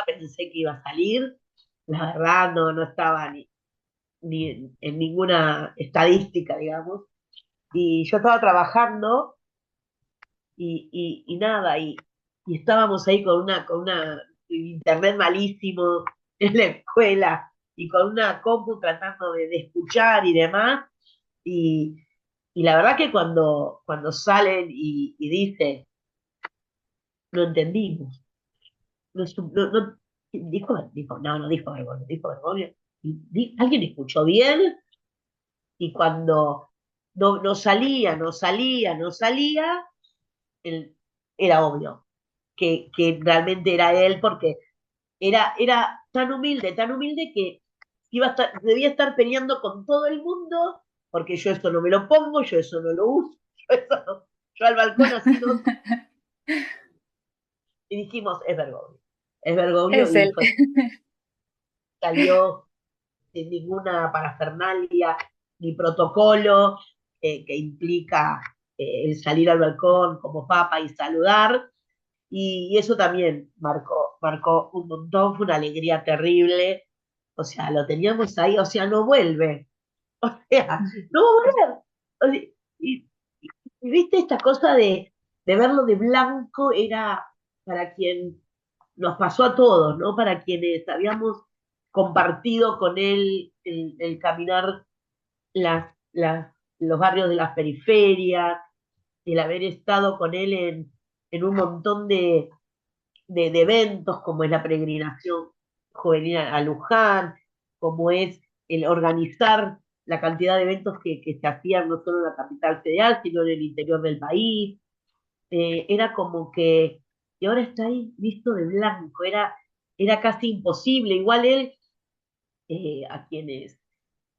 Pensé que iba a salir, la verdad no estaba ni en ninguna estadística, digamos. Y yo estaba trabajando y nada, y estábamos ahí con una internet malísimo en la escuela y con una compu tratando de escuchar y demás. Y, y la verdad que cuando salen y dicen, no entendimos, dijo, no dijo Bergoglio, dijo Bergoglio. ¿Alguien escuchó bien? Y cuando no salía, no salía, no salía, él- era obvio que realmente era él, porque era tan humilde que debía estar peleando con todo el mundo, porque yo eso no me lo pongo, yo eso no lo uso, yo al balcón así no, y dijimos, es Bergoglio, Es y él. salió sin ninguna parafernalia ni protocolo que implica el salir al balcón como papa y saludar, y eso también marcó un montón, fue una alegría terrible, o sea, lo teníamos ahí, o sea, no vuelve, o sea, no va a volver. O sea, y viste esta cosa de verlo de blanco, era para quien nos pasó a todos, ¿no? Para quienes habíamos compartido con él el caminar los barrios de las periferias, el haber estado con él en un montón de eventos, como es la peregrinación juvenil a Luján, como es el organizar la cantidad de eventos que se hacían no solo en la capital federal, sino en el interior del país. Era como que, y ahora está ahí visto de blanco, era casi imposible. Igual él, a quienes,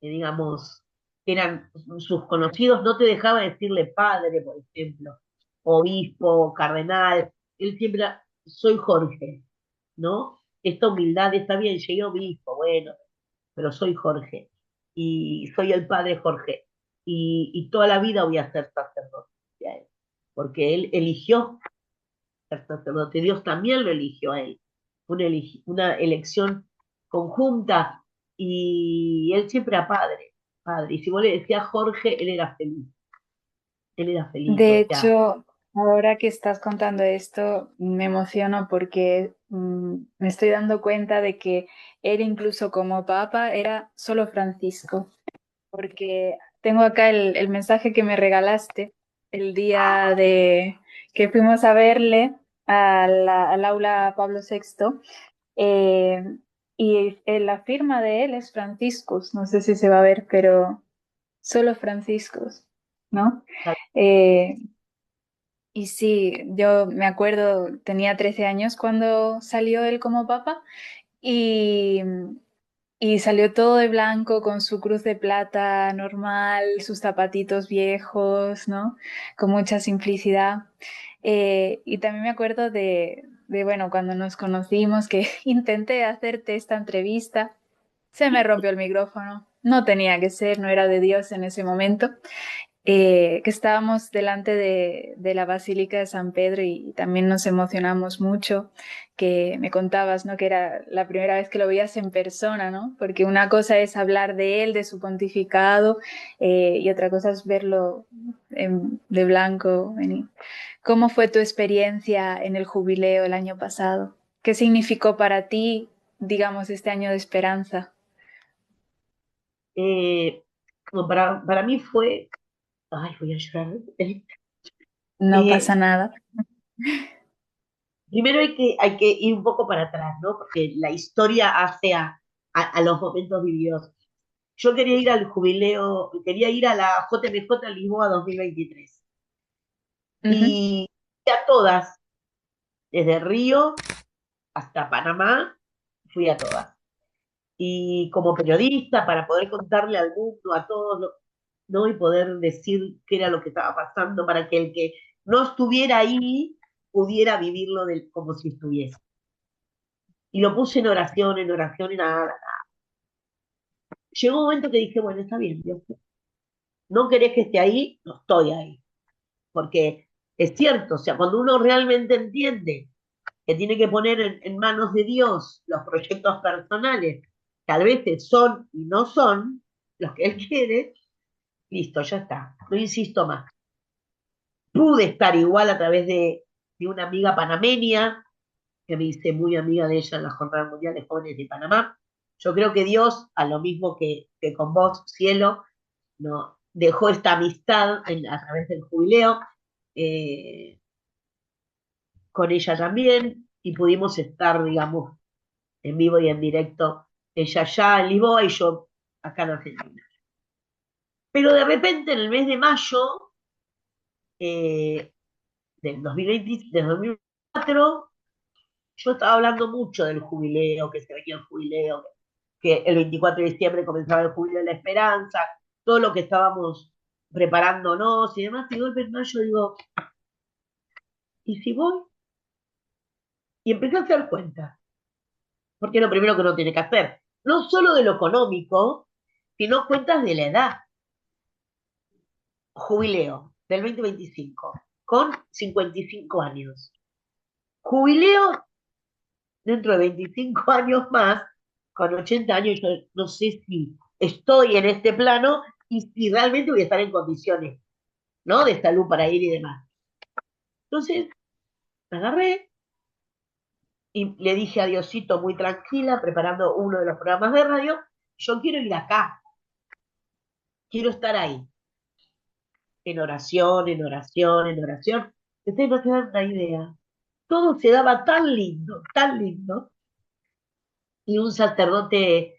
digamos, eran sus conocidos, no te dejaba decirle padre, por ejemplo, obispo, cardenal, él siempre, soy Jorge, ¿no? Esta humildad está bien, llegué obispo, bueno, pero soy Jorge y soy el padre Jorge y toda la vida voy a ser sacerdote, porque él eligió ser sacerdote, Dios también lo eligió a él, una elección conjunta, y él siempre era padre, padre, y si vos le decías Jorge, él era feliz, De o sea, hecho, ahora que estás contando esto, me emociono porque me estoy dando cuenta de que él incluso como papa era solo Francisco, porque tengo acá el mensaje que me regalaste el día de que fuimos a verle al aula Pablo VI, eh, y la firma de él es Franciscus, no sé si se va a ver, pero solo Franciscus, ¿no? Eh, y sí, yo me acuerdo, tenía 13 años cuando salió él como papa y, y salió todo de blanco con su cruz de plata normal, sus zapatitos viejos, ¿no? Con mucha simplicidad. Y también me acuerdo bueno, cuando nos conocimos, que intenté hacerte esta entrevista, se me rompió el micrófono. No tenía que ser, no era de Dios en ese momento, que estábamos delante de la Basílica de San Pedro y también nos emocionamos mucho, que me contabas, ¿no? Que era la primera vez que lo veías en persona, ¿no? Porque una cosa es hablar de él, de su pontificado, y otra cosa es verlo de blanco. ¿Cómo fue tu experiencia en el jubileo el año pasado? ¿Qué significó para ti, digamos, este año de esperanza? como para mí fue, ay, voy a llorar. No pasa Eh, nada. Primero hay que ir un poco para atrás, ¿no? Porque la historia hace a los momentos vividos. Yo quería ir al jubileo, quería ir a la JMJ Lisboa 2023. Ujú. Y a todas, desde Río hasta Panamá, fui a todas. Y como periodista, para poder contarle al mundo, a todos, ¿no? Y poder decir qué era lo que estaba pasando, para que el que no estuviera ahí pudiera vivirlo como si estuviese. Y lo puse en oración, y nada. Llegó un momento que dije, bueno, está bien, Dios, no querés que esté ahí, no estoy ahí. Porque es cierto, o sea, cuando uno realmente entiende que tiene que poner en manos de Dios los proyectos personales, que a veces son y no son los que Él quiere, listo, ya está, no insisto más. Pude estar igual a través de una amiga panameña, que me hice muy amiga de ella en la Jornada Mundial de Jóvenes de Panamá. Yo creo que Dios, a lo mismo que con vos, cielo, no, dejó esta amistad a través del jubileo, eh, con ella también, y pudimos estar, digamos, en vivo y en directo, ella allá en Lisboa y yo acá en Argentina. Pero de repente, en el mes de mayo eh, del 2020, del 2004, yo estaba hablando mucho del jubileo, que se venía el jubileo, que el 24 de diciembre comenzaba el jubileo de la esperanza, todo lo que estábamos preparándonos y demás, y de golpe en mayo digo, ¿y si voy? Y empecé a hacer cuentas, porque es lo primero que uno tiene que hacer, no solo de lo económico, sino cuentas de la edad. Jubileo del 2025, con 55 años. Jubileo dentro de 25 años más, con 80 años, yo no sé si estoy en este plano y si realmente voy a estar en condiciones, ¿no? De salud para ir y demás. Entonces, me agarré y le dije a Diosito muy tranquila, preparando uno de los programas de radio, yo quiero ir acá, quiero estar ahí, en oración, en oración, en oración. Ustedes no se dan una idea. Todo se daba tan lindo, y un sacerdote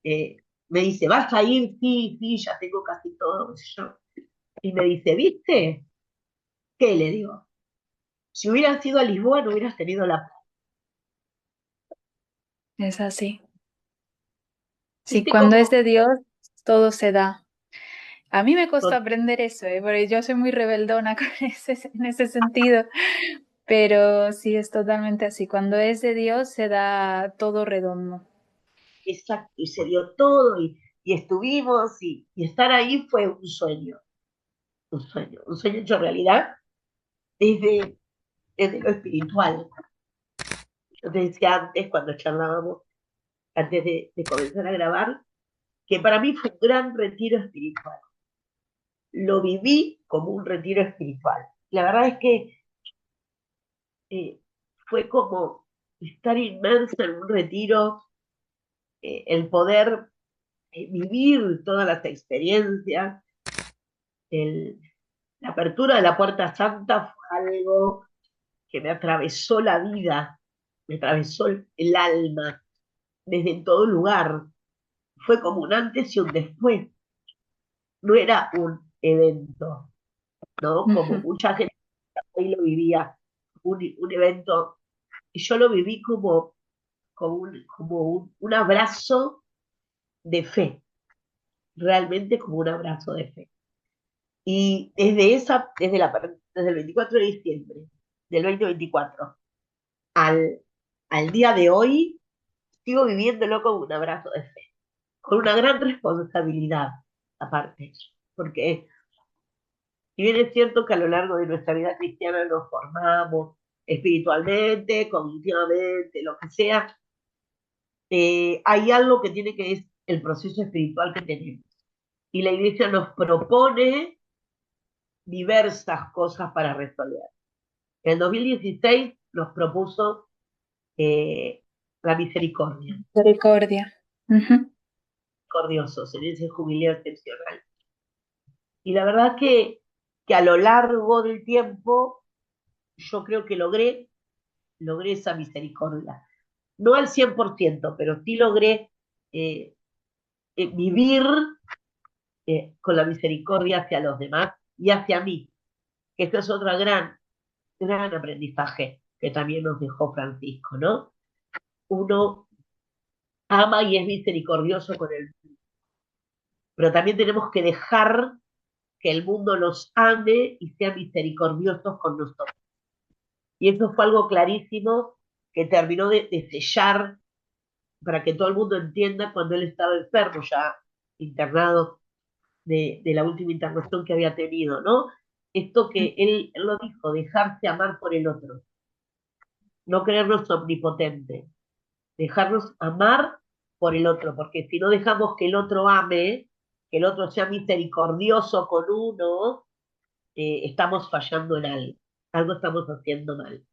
eh, me dice, ¿vas a ir? Sí, sí, ya tengo casi todo. Qué sé yo. Y me dice, ¿viste? ¿Qué le digo? Si hubieras ido a Lisboa no hubieras tenido la paz. Es así. Sí, ¿Viste cuando es cómo? de Dios, todo se da. A mí me costó aprender eso, porque yo soy muy rebeldona en ese sentido, pero sí es totalmente así. Cuando es de Dios, se da todo redondo. Exacto, y se dio todo y estuvimos y estar ahí fue un sueño hecho realidad desde, desde lo espiritual. Yo te decía antes, cuando charlábamos, antes de comenzar a grabar, que para mí fue un gran retiro espiritual. Lo viví como un retiro espiritual. La verdad es que eh, fue como estar inmerso en un retiro, el poder vivir todas las experiencias, el- la apertura de la puerta santa fue algo que me atravesó la vida, me atravesó el alma, desde todo lugar. Fue como un antes y un después, no era un evento, ¿no? Como Ujú, mucha gente hoy lo vivía, un evento, y yo lo viví como un abrazo de fe, realmente como un abrazo de fe. Y desde el 24 de diciembre del 2024 al, al día de hoy, sigo viviéndolo como un abrazo de fe, con una gran responsabilidad aparte, porque si bien es cierto que a lo largo de nuestra vida cristiana nos formamos espiritualmente, cognitivamente, lo que sea, hay algo que tiene que es el proceso espiritual que tenemos. Y la iglesia nos propone diversas cosas para resolver. En el 2016 nos propuso eh, la misericordia, misericordia. Ujú. misericordiosos en ese jubileo excepcional. Y la verdad que a lo largo del tiempo yo creo que logré esa misericordia. No al 100%, pero sí logré eh, vivir con la misericordia hacia los demás y hacia mí. Esto es otro gran aprendizaje que también nos dejó Francisco, ¿no? Uno ama y es misericordioso con él, pero también tenemos que dejar que el mundo nos ame y sea misericordiosos con nosotros. Y eso fue algo clarísimo que terminó de sellar para que todo el mundo entienda cuando él estaba enfermo, ya internado de la última internación que había tenido, ¿no? Esto que él lo dijo, dejarse amar por el otro, no creernos omnipotentes, dejarnos amar por el otro, porque si no dejamos que el otro ame, que el otro sea misericordioso con uno, estamos fallando en algo estamos haciendo mal.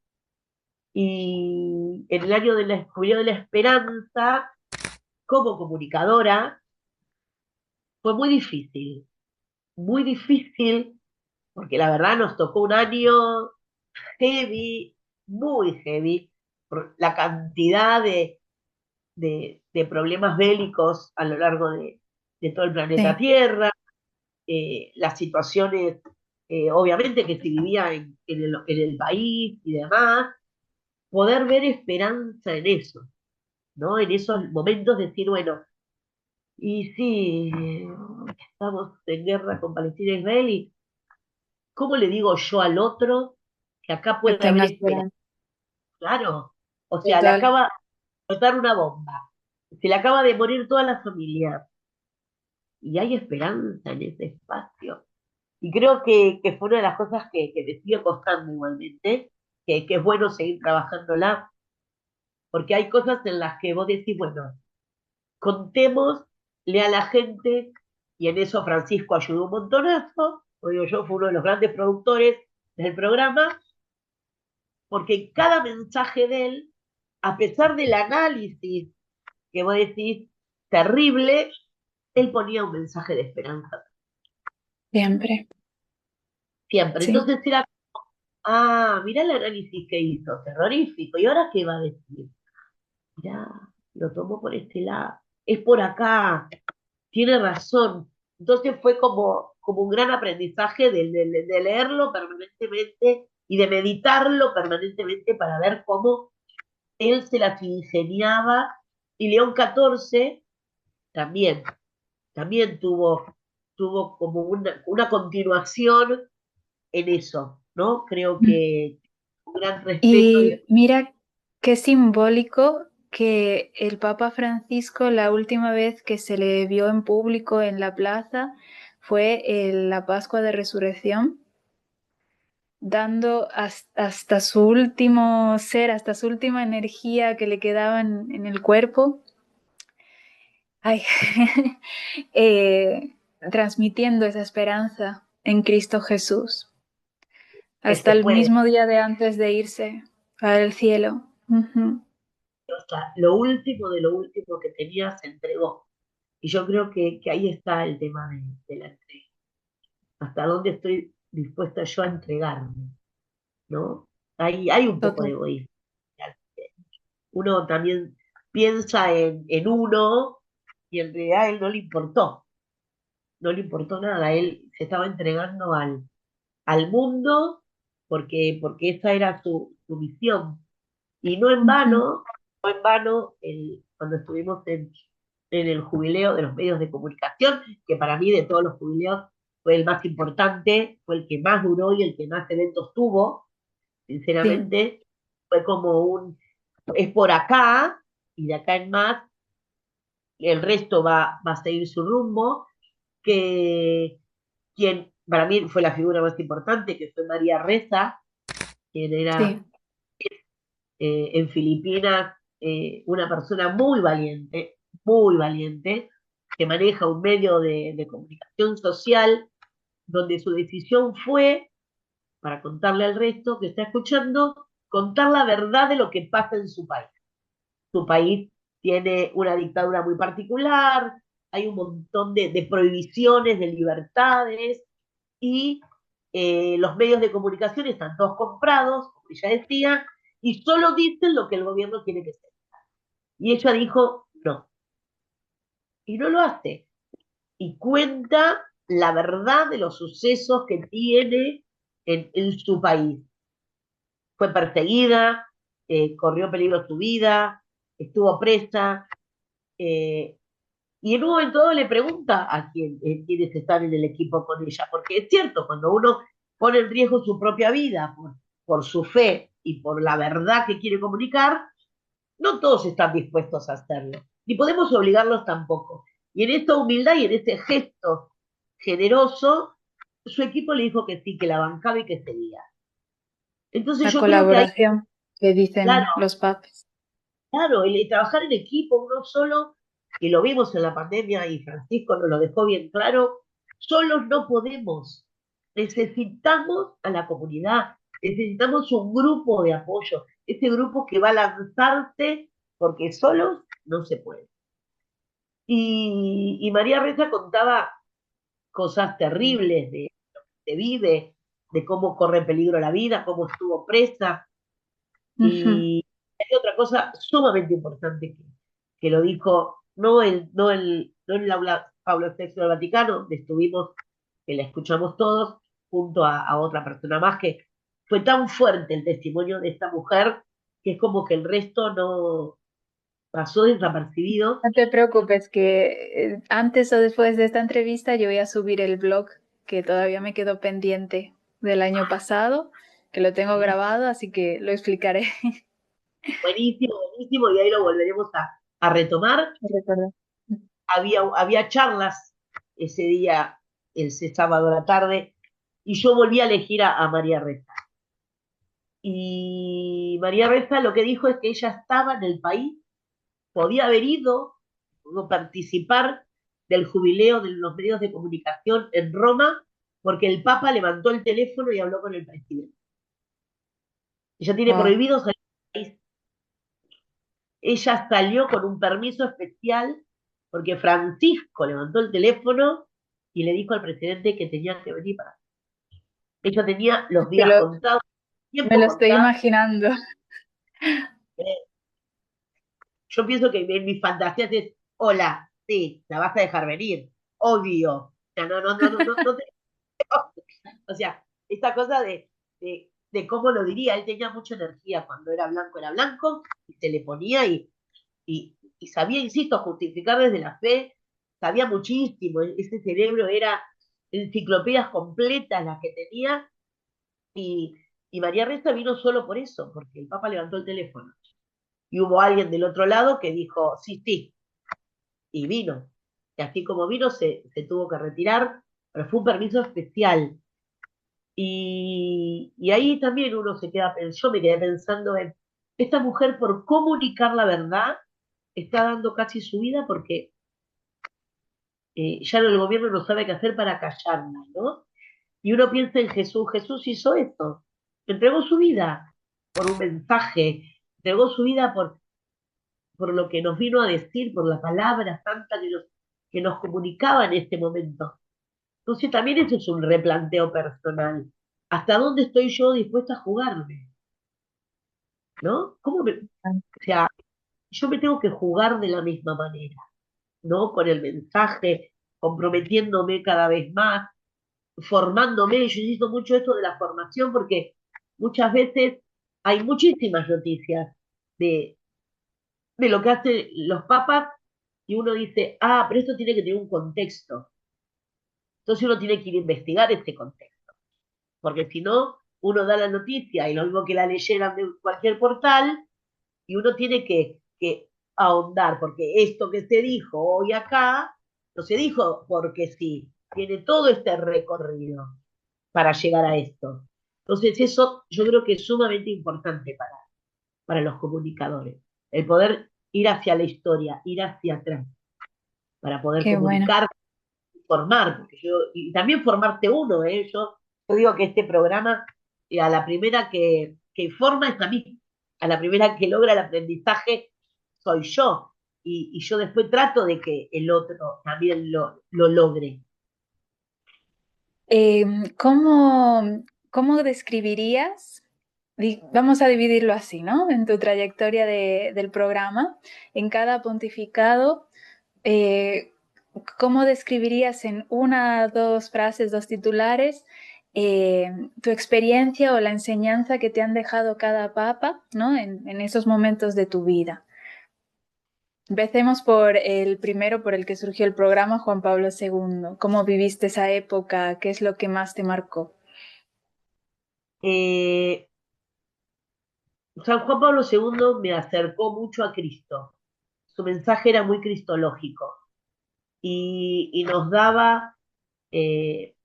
Y en el año de la Jubileo de la Esperanza, como comunicadora, fue muy difícil, porque la verdad nos tocó un año heavy, muy heavy, por la cantidad de problemas bélicos a lo largo de todo el planeta Sí, Tierra, las situaciones, obviamente que se vivía en el país y demás, poder ver esperanza en eso, ¿no? En esos momentos decir, bueno, y sí, estamos en guerra con Palestina e Israel, y ¿cómo le digo yo al otro que acá que puede haber tengas esperanza? esperanza. Claro, o sea, le Total. acaba de explotar una bomba, se le acaba de morir toda la familia, y hay esperanza en ese espacio. Y creo que fue una de las cosas que me sigue costando igualmente, que es bueno seguir trabajándola, porque hay cosas en las que vos decís, bueno, contémosle a la gente, y en eso Francisco ayudó un montonazo, o digo yo, fue uno de los grandes productores del programa, porque cada mensaje de él, a pesar del análisis que vos decís terrible, él ponía un mensaje de esperanza Siempre. siempre. Sí. Entonces era, ah, mirá el análisis que hizo, terrorífico, ¿y ahora qué va a decir? Mirá, lo tomó por este lado, es por acá, tiene razón. Entonces fue como un gran aprendizaje de leerlo permanentemente y de meditarlo permanentemente para ver cómo él se las ingeniaba. Y León XIV también, también tuvo como una continuación en eso, ¿no? Creo Mm. que un gran respeto. Y mira qué simbólico que el Papa Francisco, la última vez que se le vio en público en la plaza fue en la Pascua de Resurrección, dando hasta su último ser, hasta su última energía que le quedaba en el cuerpo, ay, transmitiendo esa esperanza en Cristo Jesús, Que hasta se el puede. mismo día de antes de irse para el cielo. Ujú. O sea, lo último de lo último que tenía se entregó. Y yo creo que ahí está el tema de la entrega. Hasta dónde estoy dispuesta yo a entregarme, ¿no? Hay un poco de Total. egoísmo. Uno también piensa en uno, y en realidad a él no le importó, no le importó nada. Él se estaba entregando al mundo porque esa era su misión. Y no en Ujú. vano, no en vano, cuando estuvimos en el jubileo de los medios de comunicación, que para mí de todos los jubileos fue el más importante, fue el que más duró y el que más eventos tuvo, Sí. sinceramente, fue como es por acá, y de acá en más, el resto va a seguir su rumbo, que quien para mí fue la figura más importante, que fue María Reza, quien era Sí, en Filipinas, una persona muy valiente, que maneja un medio de comunicación social, donde su decisión fue, para contarle al resto que está escuchando, contar la verdad de lo que pasa en su país. Su país tiene una dictadura muy particular, hay un montón de prohibiciones, de libertades, y los medios de comunicación están todos comprados, como ella decía, y solo dicen lo que el gobierno tiene que hacer. Y ella dijo, no, y no lo hace. Y cuenta la verdad de los sucesos que tiene en su país. Fue perseguida, corrió peligro su vida, estuvo presa, eh, y en un momento dado le pregunta a quienes están en el equipo con ella, porque es cierto, cuando uno pone en riesgo su propia vida por su fe y por la verdad que quiere comunicar, no todos están dispuestos a hacerlo, ni podemos obligarlos tampoco. Y en esta humildad y en este gesto generoso, su equipo le dijo que sí, que la bancaba y que seguía. Entonces la yo creo que hay, colaboración que claro, dicen los papas. claro, el trabajar en equipo, uno solo, que lo vimos en la pandemia y Francisco nos lo dejó bien claro, solos no podemos. Necesitamos a la comunidad, necesitamos un grupo de apoyo, ese grupo que va a lanzarse porque solos no se puede. Y María Reza contaba cosas terribles de lo que se vive, de cómo corre peligro la vida, cómo estuvo presa. Ujú. Y hay otra cosa sumamente importante que lo dijo, no en el aula Pablo VI del Vaticano, donde estuvimos que la escuchamos todos, junto a otra persona más, que fue tan fuerte el testimonio de esta mujer, que es como que el resto no pasó desapercibido. No te preocupes, que antes o después de esta entrevista yo voy a subir el blog que todavía me quedó pendiente del año pasado, que lo tengo ¿Sí? grabado, así que lo explicaré. Buenísimo, buenísimo, y ahí lo volveremos a retomar. Recuerdo. Había charlas ese día, ese sábado a la tarde, y yo volví a elegir a María Reza. Y María Reza lo que dijo es que ella estaba en el país, podía haber ido, pudo participar del jubileo de los medios de comunicación en Roma, porque el Papa levantó el teléfono y habló con el presidente. Ella tiene Wow. prohibido salir del país. Ella salió con un permiso especial porque Francisco levantó el teléfono y le dijo al presidente que tenía que venir para. Ella tenía los Te días lo- contados, Me tiempo lo estoy contado. imaginando. Yo pienso que en mis fantasías es, hola, sí, la vas a dejar venir, obvio. O sea, no o sea, esta cosa de cómo lo diría, él tenía mucha energía cuando era blanco, y se le ponía y sabía, insisto, justificar desde la fe, sabía muchísimo, ese cerebro era enciclopedias completas las que tenía, y, y María Ressa vino solo por eso, porque el Papa levantó el teléfono. Y hubo alguien del otro lado que dijo, sí, sí, y vino. Y así como vino, se tuvo que retirar, pero fue un permiso especial. Y ahí también uno se queda, yo me quedé pensando en, esta mujer por comunicar la verdad está dando casi su vida porque ya el gobierno no sabe qué hacer para callarla, ¿no? Y uno piensa en Jesús, Jesús hizo esto, entregó su vida por un mensaje, entregó su vida por lo que nos vino a decir, por la palabra santa que nos comunicaba en este momento. Entonces también eso es un replanteo personal. ¿Hasta dónde estoy yo dispuesta a jugarme? ¿No? O sea, yo me tengo que jugar de la misma manera, ¿no? Con el mensaje, comprometiéndome cada vez más, formándome. Yo insisto mucho esto de la formación porque muchas veces hay muchísimas noticias de, de lo que hacen los papas y uno dice, ah, pero esto tiene que tener un contexto. Entonces uno tiene que ir a investigar este contexto, porque si no, uno da la noticia y lo mismo que la leyeran de cualquier portal y uno tiene que ahondar, porque esto que se dijo hoy acá, no se dijo porque sí, tiene todo este recorrido para llegar a esto. Entonces eso yo creo que es sumamente importante para los comunicadores, el poder ir hacia la historia, ir hacia atrás, para poder Qué bueno. comunicar, formar, porque y también formarte uno, ¿eh? Yo digo que este programa, a la primera que forma es a mí, a la primera que logra el aprendizaje soy yo, y yo después trato de que el otro también lo logre. ¿Cómo, cómo describirías? Vamos a dividirlo así, ¿no? En tu trayectoria del programa, en cada pontificado, eh, ¿cómo describirías en una, dos frases, dos titulares, tu experiencia o la enseñanza que te han dejado cada papa, ¿no? En esos momentos de tu vida. Empecemos por el primero por el que surgió el programa, Juan Pablo II. ¿Cómo viviste esa época? ¿Qué es lo que más te marcó? Eh, San Juan Pablo II me acercó mucho a Cristo. Su mensaje era muy cristológico y nos daba, eh,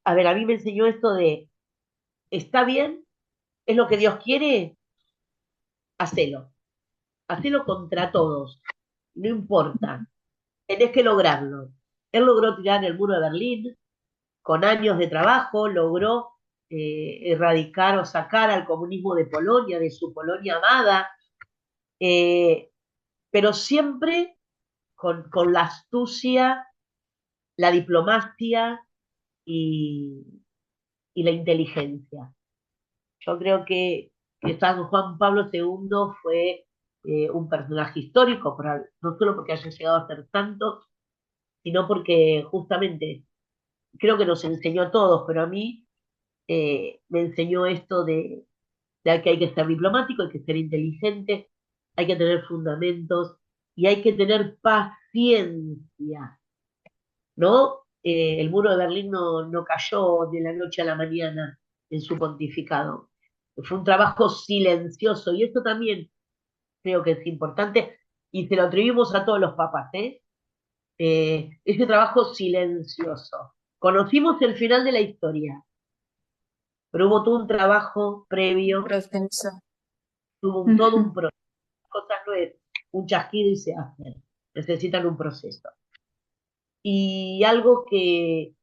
a ver, a mí me enseñó esto de, está bien, es lo que Dios quiere, hacelo. Hacelo contra todos, no importa, tenés que lograrlo. Él logró tirar el muro de Berlín, con años de trabajo, logró erradicar o sacar al comunismo de Polonia, de su Polonia amada, eh, pero siempre con la astucia, la diplomacia y, y la inteligencia. Yo creo que San Juan Pablo II fue un personaje histórico, no solo porque haya llegado a ser tanto, sino porque justamente creo que nos enseñó a todos, pero a mí me enseñó esto de que hay que ser diplomático, hay que ser inteligente, hay que tener fundamentos y hay que tener paciencia, ¿no? El muro de Berlín no cayó de la noche a la mañana en su pontificado. Fue un trabajo silencioso y esto también creo que es importante y se lo atribuimos a todos los papas, ¿eh? Ese trabajo silencioso. Conocimos el final de la historia, pero hubo todo un trabajo Un previo, proceso. tuvo todo un Ujú. proceso. Cosas no es un chasquido y se hacen, necesitan un proceso. Y algo que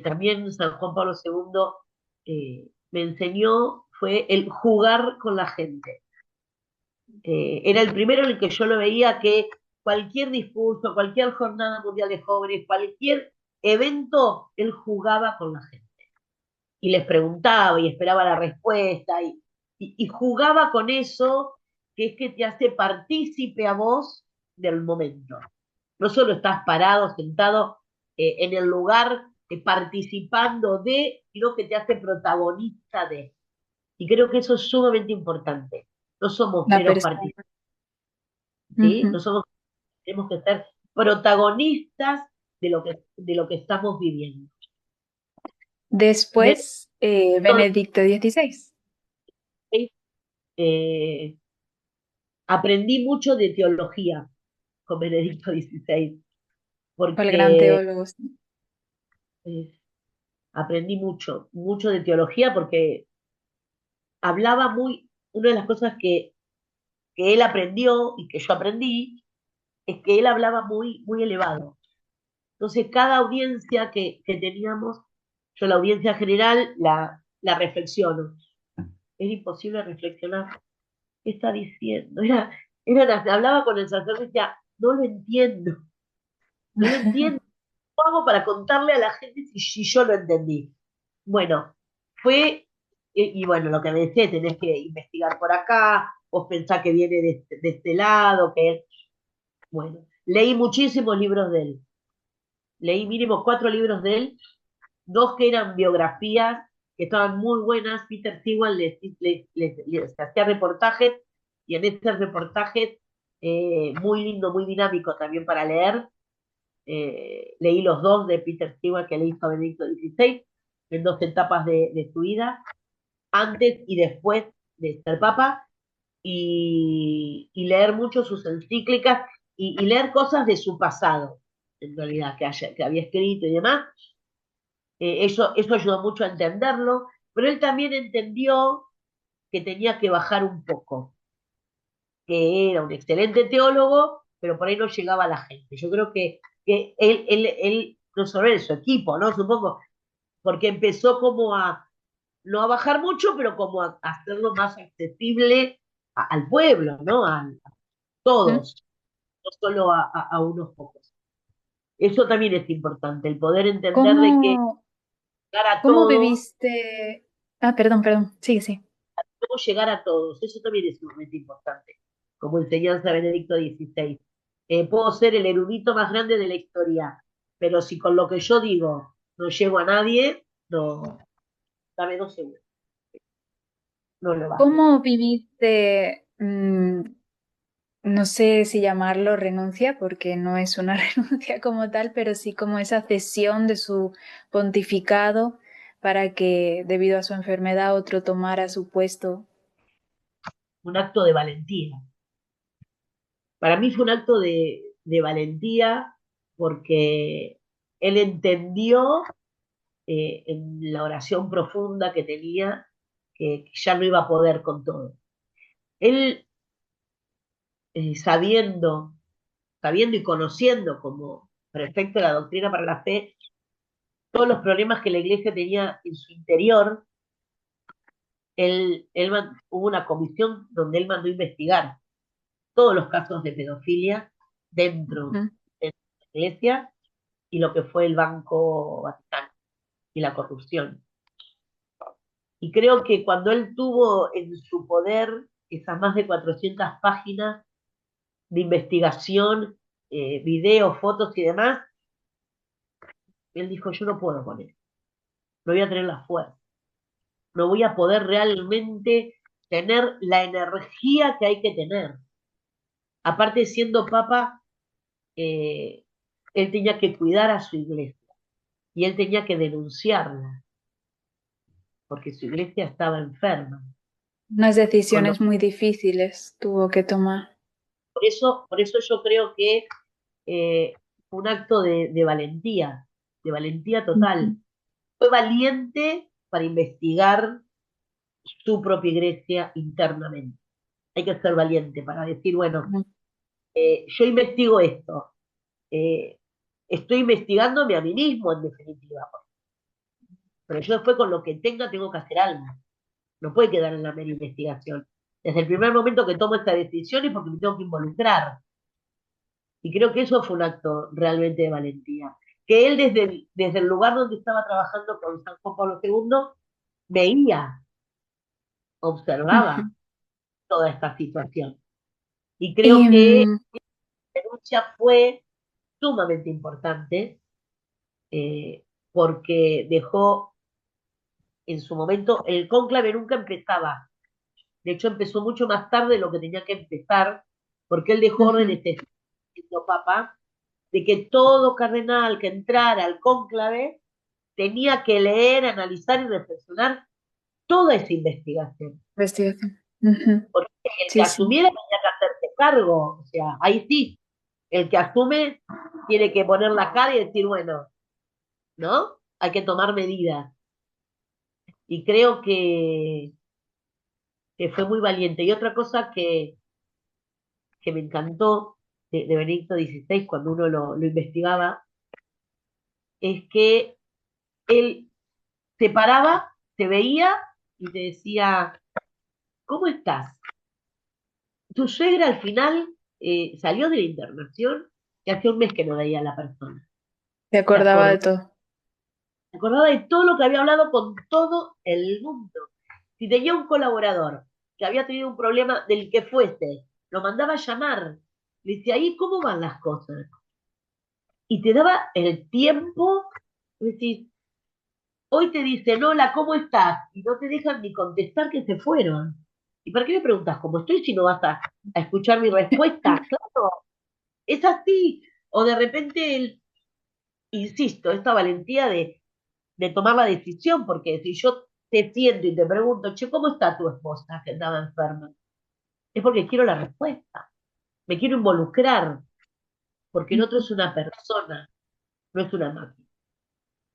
también San Juan Pablo II me enseñó fue el jugar con la gente. Era el primero en el que yo lo veía que cualquier discurso, cualquier jornada mundial de jóvenes, cualquier evento, él jugaba con la gente y les preguntaba y esperaba la respuesta y jugaba con eso que es que te hace partícipe a vos del momento. No solo estás parado, sentado en el lugar, participando de, sino que te hace protagonista de. Y creo que eso es sumamente importante. No somos La meros persona. participantes, ¿sí? Ujú. No somos, tenemos que ser protagonistas de lo que estamos viviendo. Después, Benedicto Benedicto XVI, XVI, aprendí mucho de teología con Benedicto XVI, fue el gran porque teólogo. Sí. eh, aprendí mucho, mucho de teología, porque hablaba muy, una de las cosas que él aprendió y que yo aprendí, es que él hablaba muy, muy elevado. Entonces, cada audiencia que teníamos, yo la audiencia general la reflexiono. Era imposible reflexionar. ¿Qué está diciendo? Hablaba con el sacerdote y decía, no lo entiendo, no lo entiendo. ¿Cómo hago para contarle a la gente si yo lo entendí? Bueno, fue, y bueno, lo que me decía, tenés que investigar por acá, vos pensás que viene de este lado, bueno, leí muchísimos libros de él, leí mínimo 4 libros de él, 2 que eran biografías, que estaban muy buenas. Peter Sewell les hacía reportajes, y en estos reportajes, muy lindo, muy dinámico también para leer. Leí los 2 de Peter Sewell que le hizo a Benedicto XVI, en 2 etapas de su vida, antes y después de ser papa, y leer mucho sus encíclicas y leer cosas de su pasado, en realidad, que había escrito y demás. Eso ayudó mucho a entenderlo, pero él también entendió que tenía que bajar un poco, que era un excelente teólogo, pero por ahí no llegaba a la gente. Yo creo que él no solo él, su equipo, ¿no? Supongo, porque empezó como no a bajar mucho, pero como a hacerlo más accesible al pueblo, ¿no? A Ujú. todos, no solo a unos pocos. Eso también es importante, el poder entender de que ¿Cómo, llegar a cómo todos, viviste? Ah, perdón, perdón. Sí, sí. cómo llegar a todos, eso también es sumamente importante, como enseñanza de Benedicto XVI. Puedo ser el erudito más grande de la historia, pero si con lo que yo digo no llego a nadie, no, dame 2 segundos, no lo va a hacer. ¿Cómo viviste, no sé si llamarlo renuncia, porque no es una renuncia como tal, pero sí como esa cesión de su pontificado para que, debido a su enfermedad, otro tomara su puesto? Un acto de valentía. Para mí fue un acto de valentía, porque él entendió, en la oración profunda que tenía, que ya no iba a poder con todo. Él, sabiendo y conociendo como prefecto de la doctrina para la fe todos los problemas que la iglesia tenía en su interior, hubo una comisión donde él mandó investigar todos los casos de pedofilia dentro Ujú. de la iglesia y lo que fue el Banco Vaticano y la corrupción. Y creo que cuando él tuvo en su poder esas más de 400 páginas de investigación, videos, fotos y demás, Él dijo, yo no puedo con él, no voy a tener la fuerza, no voy a poder realmente tener la energía que hay que tener. Aparte, siendo papa, eh, él tenía que cuidar a su iglesia y él tenía que denunciarla, porque su iglesia estaba enferma. Unas Con lo- decisiones muy difíciles tuvo que tomar. por eso yo creo que fue un acto de valentía total. Ujú. Fue valiente para investigar su propia iglesia internamente. Hay que ser valiente para decir, bueno, yo investigo esto, eh, estoy investigándome a mí mismo en definitiva, pero yo después con lo que tenga tengo que hacer algo, no puede quedar en la mera investigación. Desde el primer momento que tomo esta decisión es porque me tengo que involucrar. Y creo que eso fue un acto realmente de valentía. Que él desde el lugar donde estaba trabajando con San Juan Pablo II veía, Ujú. observaba toda esta situación. Y Y creo que la denuncia fue sumamente importante porque dejó en su momento, el cónclave nunca empezaba. De hecho, empezó mucho más tarde de lo que tenía que empezar, porque él dejó ujú, órdenes, siendo papa, de que todo cardenal que entrara al cónclave tenía que leer, analizar y reflexionar toda esa investigación. investigación. Ujú. Porque el que Sí, sí. asumiera tenía que hacerse cargo. O sea, ahí sí, el que asume tiene que poner la cara y decir, bueno, ¿no? Hay que tomar medidas. Y creo que fue muy valiente. Y otra cosa que me encantó de Benedicto XVI cuando uno lo investigaba es que él se paraba, te veía y te decía, ¿cómo estás? Tu suegra al final salió de la internación y hace un mes que no veía a la persona. Se Se acordaba de acordó, todo. se acordaba de todo lo que había hablado con todo el mundo. Si tenía un colaborador que había tenido un problema del que fuese, lo mandaba a llamar. Le decía, ¿ahí cómo van las cosas? Y te daba el tiempo, es decir, hoy te dicen, hola, ¿cómo estás? Y no te dejan ni contestar que se fueron. ¿Y para qué me preguntas cómo estoy si no vas a escuchar mi respuesta? Claro, es así. O de repente, insisto, esta valentía de tomar la decisión, porque si yo te siento y te pregunto, che, ¿cómo está tu esposa que estaba enferma? Es porque quiero la respuesta, me quiero involucrar, porque el otro es una persona, no es una máquina.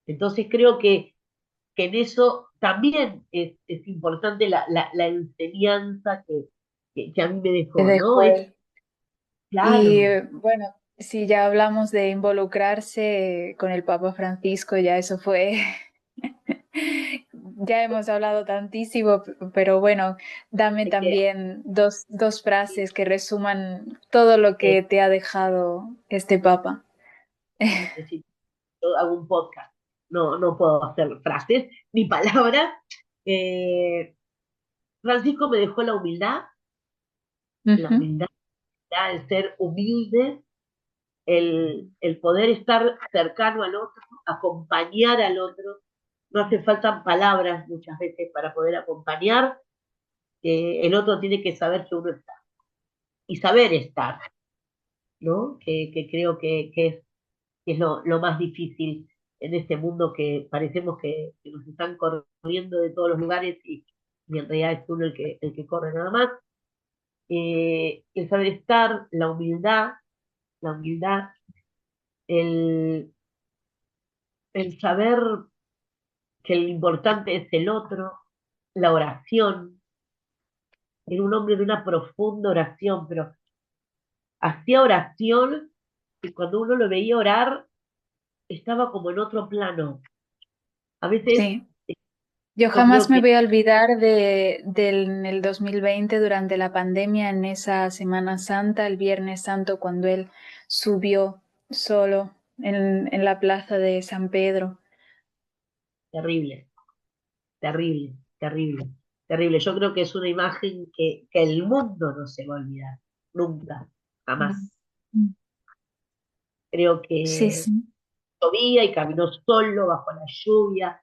Entonces creo que en eso también es importante la enseñanza que a mí me Que dejó, ¿no? dejó Es él. Y claro, bueno, si ya hablamos de involucrarse con el Papa Francisco, ya eso fue, ya hemos hablado tantísimo, pero bueno, dame es que también dos frases que resuman todo lo eh, que te ha dejado este Papa. necesito, yo hago un podcast, no puedo hacer frases ni palabras. Eh, Francisco me dejó la Ujú. humildad, el ser humilde, el poder estar cercano al otro, acompañar al otro. No hace falta palabras muchas veces para poder acompañar. El otro tiene que saber que uno está y saber estar, ¿no? Que creo que es lo más difícil en este mundo que parecemos que nos están corriendo de todos los lugares y en realidad es uno el que corre nada más. El saber estar, la humildad, el, el saber que lo importante es el otro, la oración. Era un hombre de una profunda oración, pero hacía oración y cuando uno lo veía orar, estaba como en otro plano. A veces Sí. Yo yo jamás creo me que voy a olvidar del en el 2020 durante la pandemia, en esa Semana Santa, el Viernes Santo, cuando él subió solo en la plaza de San Pedro. terrible, terrible, terrible, terrible. Yo creo que es una imagen que el mundo no se va a olvidar, nunca, jamás. Mm. Creo Sí, que sí. llovía y caminó solo bajo la lluvia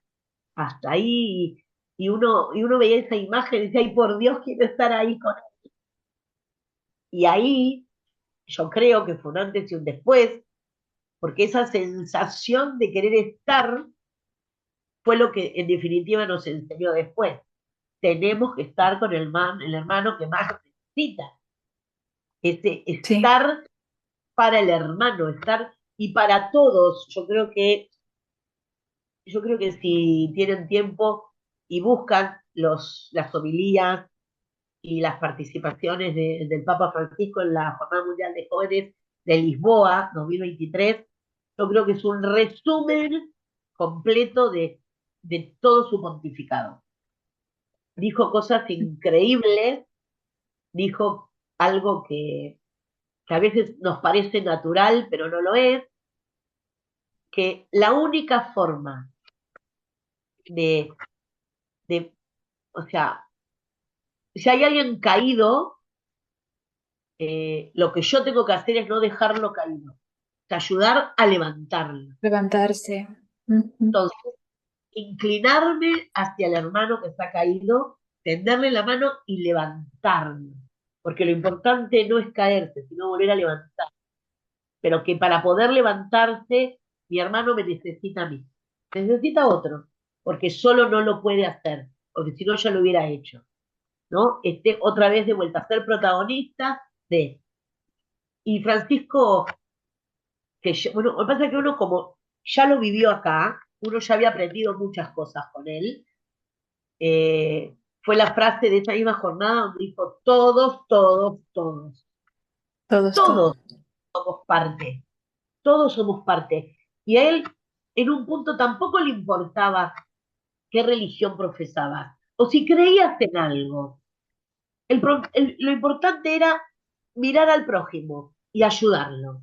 hasta ahí, y uno veía esa imagen y decía, ay, por Dios, quiero estar ahí con él. Y ahí yo creo que fue un antes y un después, porque esa sensación de querer estar fue lo que en definitiva nos enseñó después. Tenemos que estar con el hermano que más nos necesita. Ese Sí, estar para el hermano, estar y para todos. Yo creo que si tienen tiempo y buscan las homilías y las participaciones del Papa Francisco en la Jornada Mundial de Jóvenes de Lisboa 2023, yo creo que es un resumen completo de todo su pontificado. Dijo cosas increíbles, dijo algo que a veces nos parece natural, pero no lo es, que la única forma de, de o sea, si hay alguien caído, lo que yo tengo que hacer es no dejarlo caído, ayudar a levantarlo. levantarse. Ujú. Entonces, inclinarme hacia el hermano que está caído, tenderle la mano y levantarlo. Porque lo importante no es caerse, sino volver a levantar. Pero que para poder levantarse, mi hermano me necesita a mí. Necesita a otro, porque solo no lo puede hacer, porque si no ya lo hubiera hecho. ¿No? Otra vez de vuelta a ser protagonista de. Y Francisco, bueno, lo que pasa es que uno como ya lo vivió acá, uno ya había aprendido muchas cosas con él. Fue la frase de esa misma jornada donde dijo, todos, todos, todos, Todos, todos. todos somos parte, todos somos parte. Y a él en un punto tampoco le importaba qué religión profesaba o si creías en algo. Lo importante era mirar al prójimo y ayudarlo.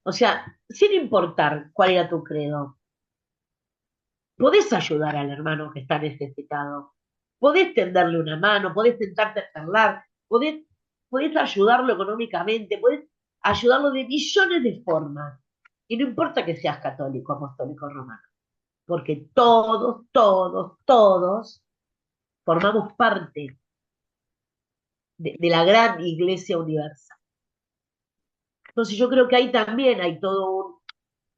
O sea, sin importar cuál era tu credo, podés ayudar al hermano que está necesitado, podés tenderle una mano, podés sentarte a charlar, podés ayudarlo económicamente, podés ayudarlo de millones de formas. Y no importa que seas católico, apostólico, romano, porque todos, todos, todos formamos parte de la gran iglesia universal. Entonces yo creo que ahí también hay todo un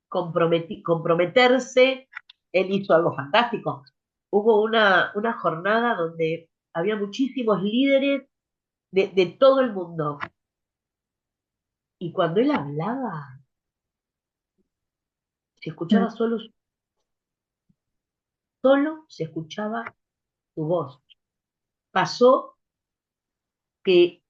comprometerse. Él hizo algo fantástico. Hubo una jornada donde había muchísimos líderes de todo el mundo. Y cuando él hablaba, se Mm. escuchaba solo se escuchaba su voz. Pasó que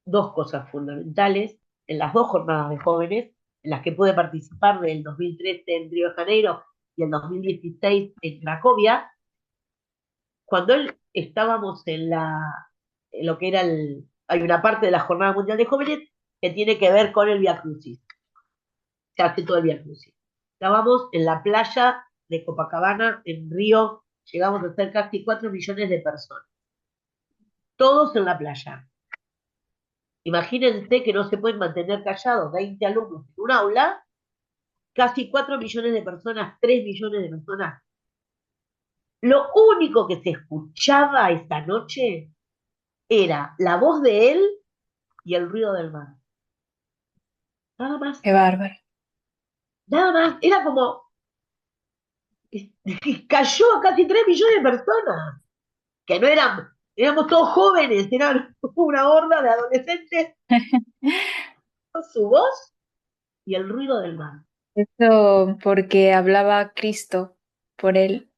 dos cosas fundamentales en las dos jornadas de jóvenes, en las que pude participar del 2013 en Río de Janeiro y el 2016 en Cracovia, cuando estábamos en lo que era hay una parte de la Jornada Mundial de Jóvenes que tiene que ver con el Via Crucis, se hace todo el Via Crucis. Estábamos en la playa de Copacabana, en Río, llegamos a ser casi 4 millones de personas, todos en la playa. Imagínense que no se pueden mantener callados 20 alumnos en un aula, casi 4 millones de personas, 3 millones de personas. Lo único que se escuchaba esta noche era la voz de él y el ruido del mar. Nada más, Qué bárbaro. nada más. Era como, cayó a casi 3 millones de personas, que no éramos todos jóvenes, eran una horda de adolescentes, con su voz y el ruido del mar. Eso porque hablaba Cristo por él.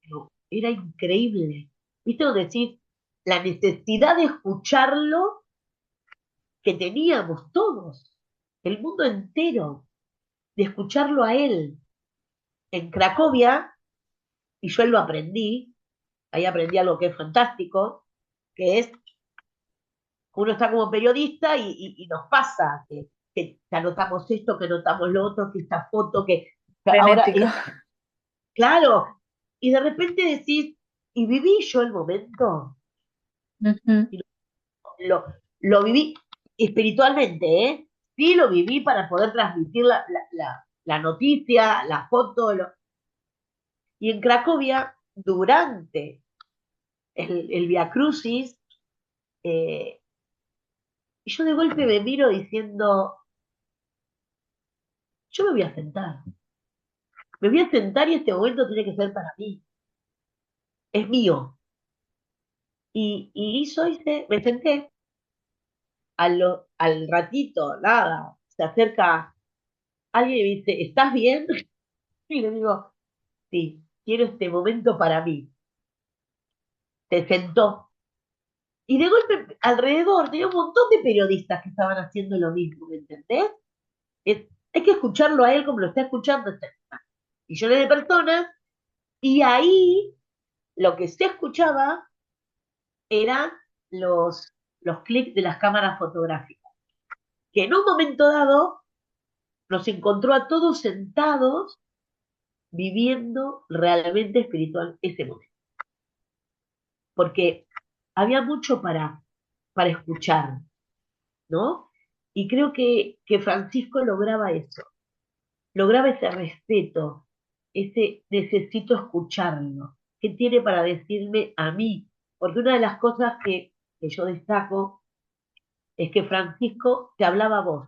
Pero era increíble. ¿Viste? Decir, la necesidad de escucharlo que teníamos todos, el mundo entero, de escucharlo a él. En Cracovia, y yo lo aprendí, ahí aprendí algo que es fantástico, que es, uno está como periodista y nos pasa que anotamos esto, que anotamos lo otro, que esta foto, que ahora Frenético. claro, y de repente decís, y viví yo el momento, Ujú. y lo, lo viví espiritualmente, ¿eh? Sí lo viví para poder transmitir la noticia, la foto, y en Cracovia, durante el Via Crucis, eh, yo de golpe me miro diciendo, yo me voy a sentar y este momento tiene que ser para mí, es mío. Me senté, al ratito, nada, se acerca alguien y me dice, ¿estás bien? Y le digo, sí, quiero este momento para mí. Se sentó. Y de golpe, alrededor, tenía un montón de periodistas que estaban haciendo lo mismo, ¿me entendés? Hay que escucharlo a él como lo está escuchando millones de personas, y ahí lo que se escuchaba eran los clics de las cámaras fotográficas, que en un momento dado nos encontró a todos sentados viviendo realmente espiritual ese momento, porque había mucho para escuchar, ¿no? Y creo que Francisco lograba ese respeto, ese necesito escucharlo, ¿qué tiene para decirme a mí? Porque una de las cosas que yo destaco es que Francisco te hablaba a vos.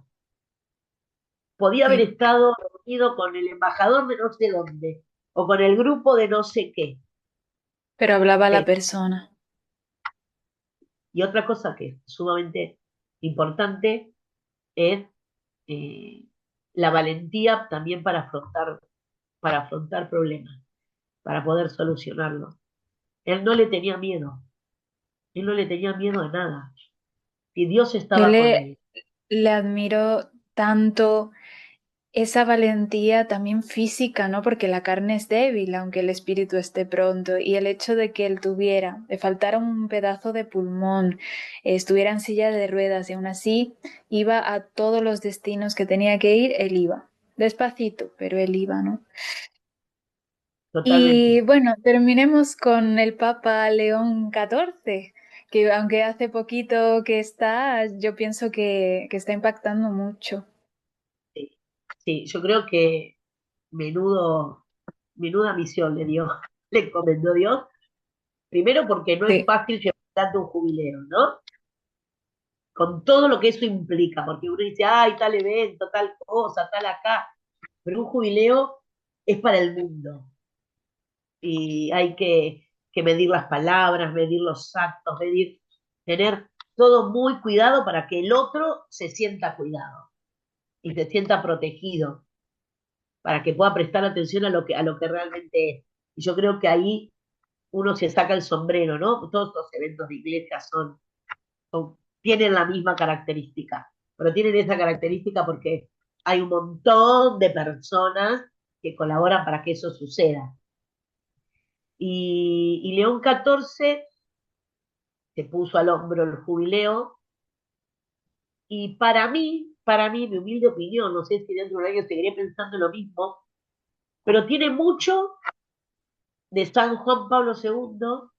Podía haber Sí, estado reunido con el embajador de no sé dónde, o con el grupo de no sé qué. pero hablaba a la Pero persona. y otra cosa que es sumamente importante es eh, la valentía también para afrontar problemas, para poder solucionarlos. Él no le tenía miedo, él no le tenía miedo a nada. Y Dios Yo estaba con él. le admiro tanto esa valentía también física, ¿no? Porque la carne es débil, aunque el espíritu esté pronto. Y el hecho de que él le faltara un pedazo de pulmón, estuviera en silla de ruedas y aún así iba a todos los destinos que tenía que ir, él iba. Despacito, pero él iba, ¿no? Y Totalmente. bueno, terminemos con el Papa León XIV, que aunque hace poquito que está, yo pienso que está impactando mucho. Sí, sí, yo creo que menudo, menuda misión le dio, le encomendó Dios. Primero porque no es Sí. fácil llevar adelante un jubileo, ¿no? Con todo lo que eso implica, porque uno dice, ay, tal evento, tal cosa, tal acá, pero un jubileo es para el mundo y hay que medir las palabras, medir los actos, tener todo muy cuidado para que el otro se sienta cuidado y se sienta protegido, para que pueda prestar atención a lo que realmente es. Y yo creo que ahí uno se saca el sombrero, ¿no? Todos los eventos de iglesia tienen la misma característica, pero tienen esa característica porque hay un montón de personas que colaboran para que eso suceda. Y León XIV se puso al hombro el jubileo y mi humilde opinión, no sé si dentro de un año seguiré pensando lo mismo, pero tiene mucho de San Juan Pablo II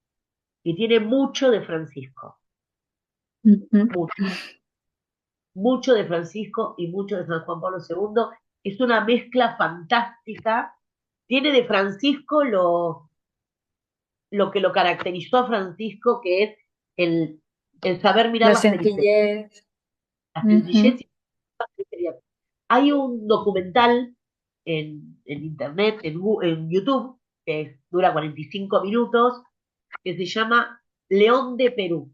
y tiene mucho de Francisco, Ujú. mucho, mucho de Francisco y mucho de San Juan Pablo II. Es una mezcla fantástica. Tiene de Francisco lo que lo caracterizó a Francisco, que es el saber mirar La las periferias, sencillez. la sencillez Ujú. y las periferias. Hay un documental en internet, en YouTube, que dura 45 minutos, que se llama León de Perú.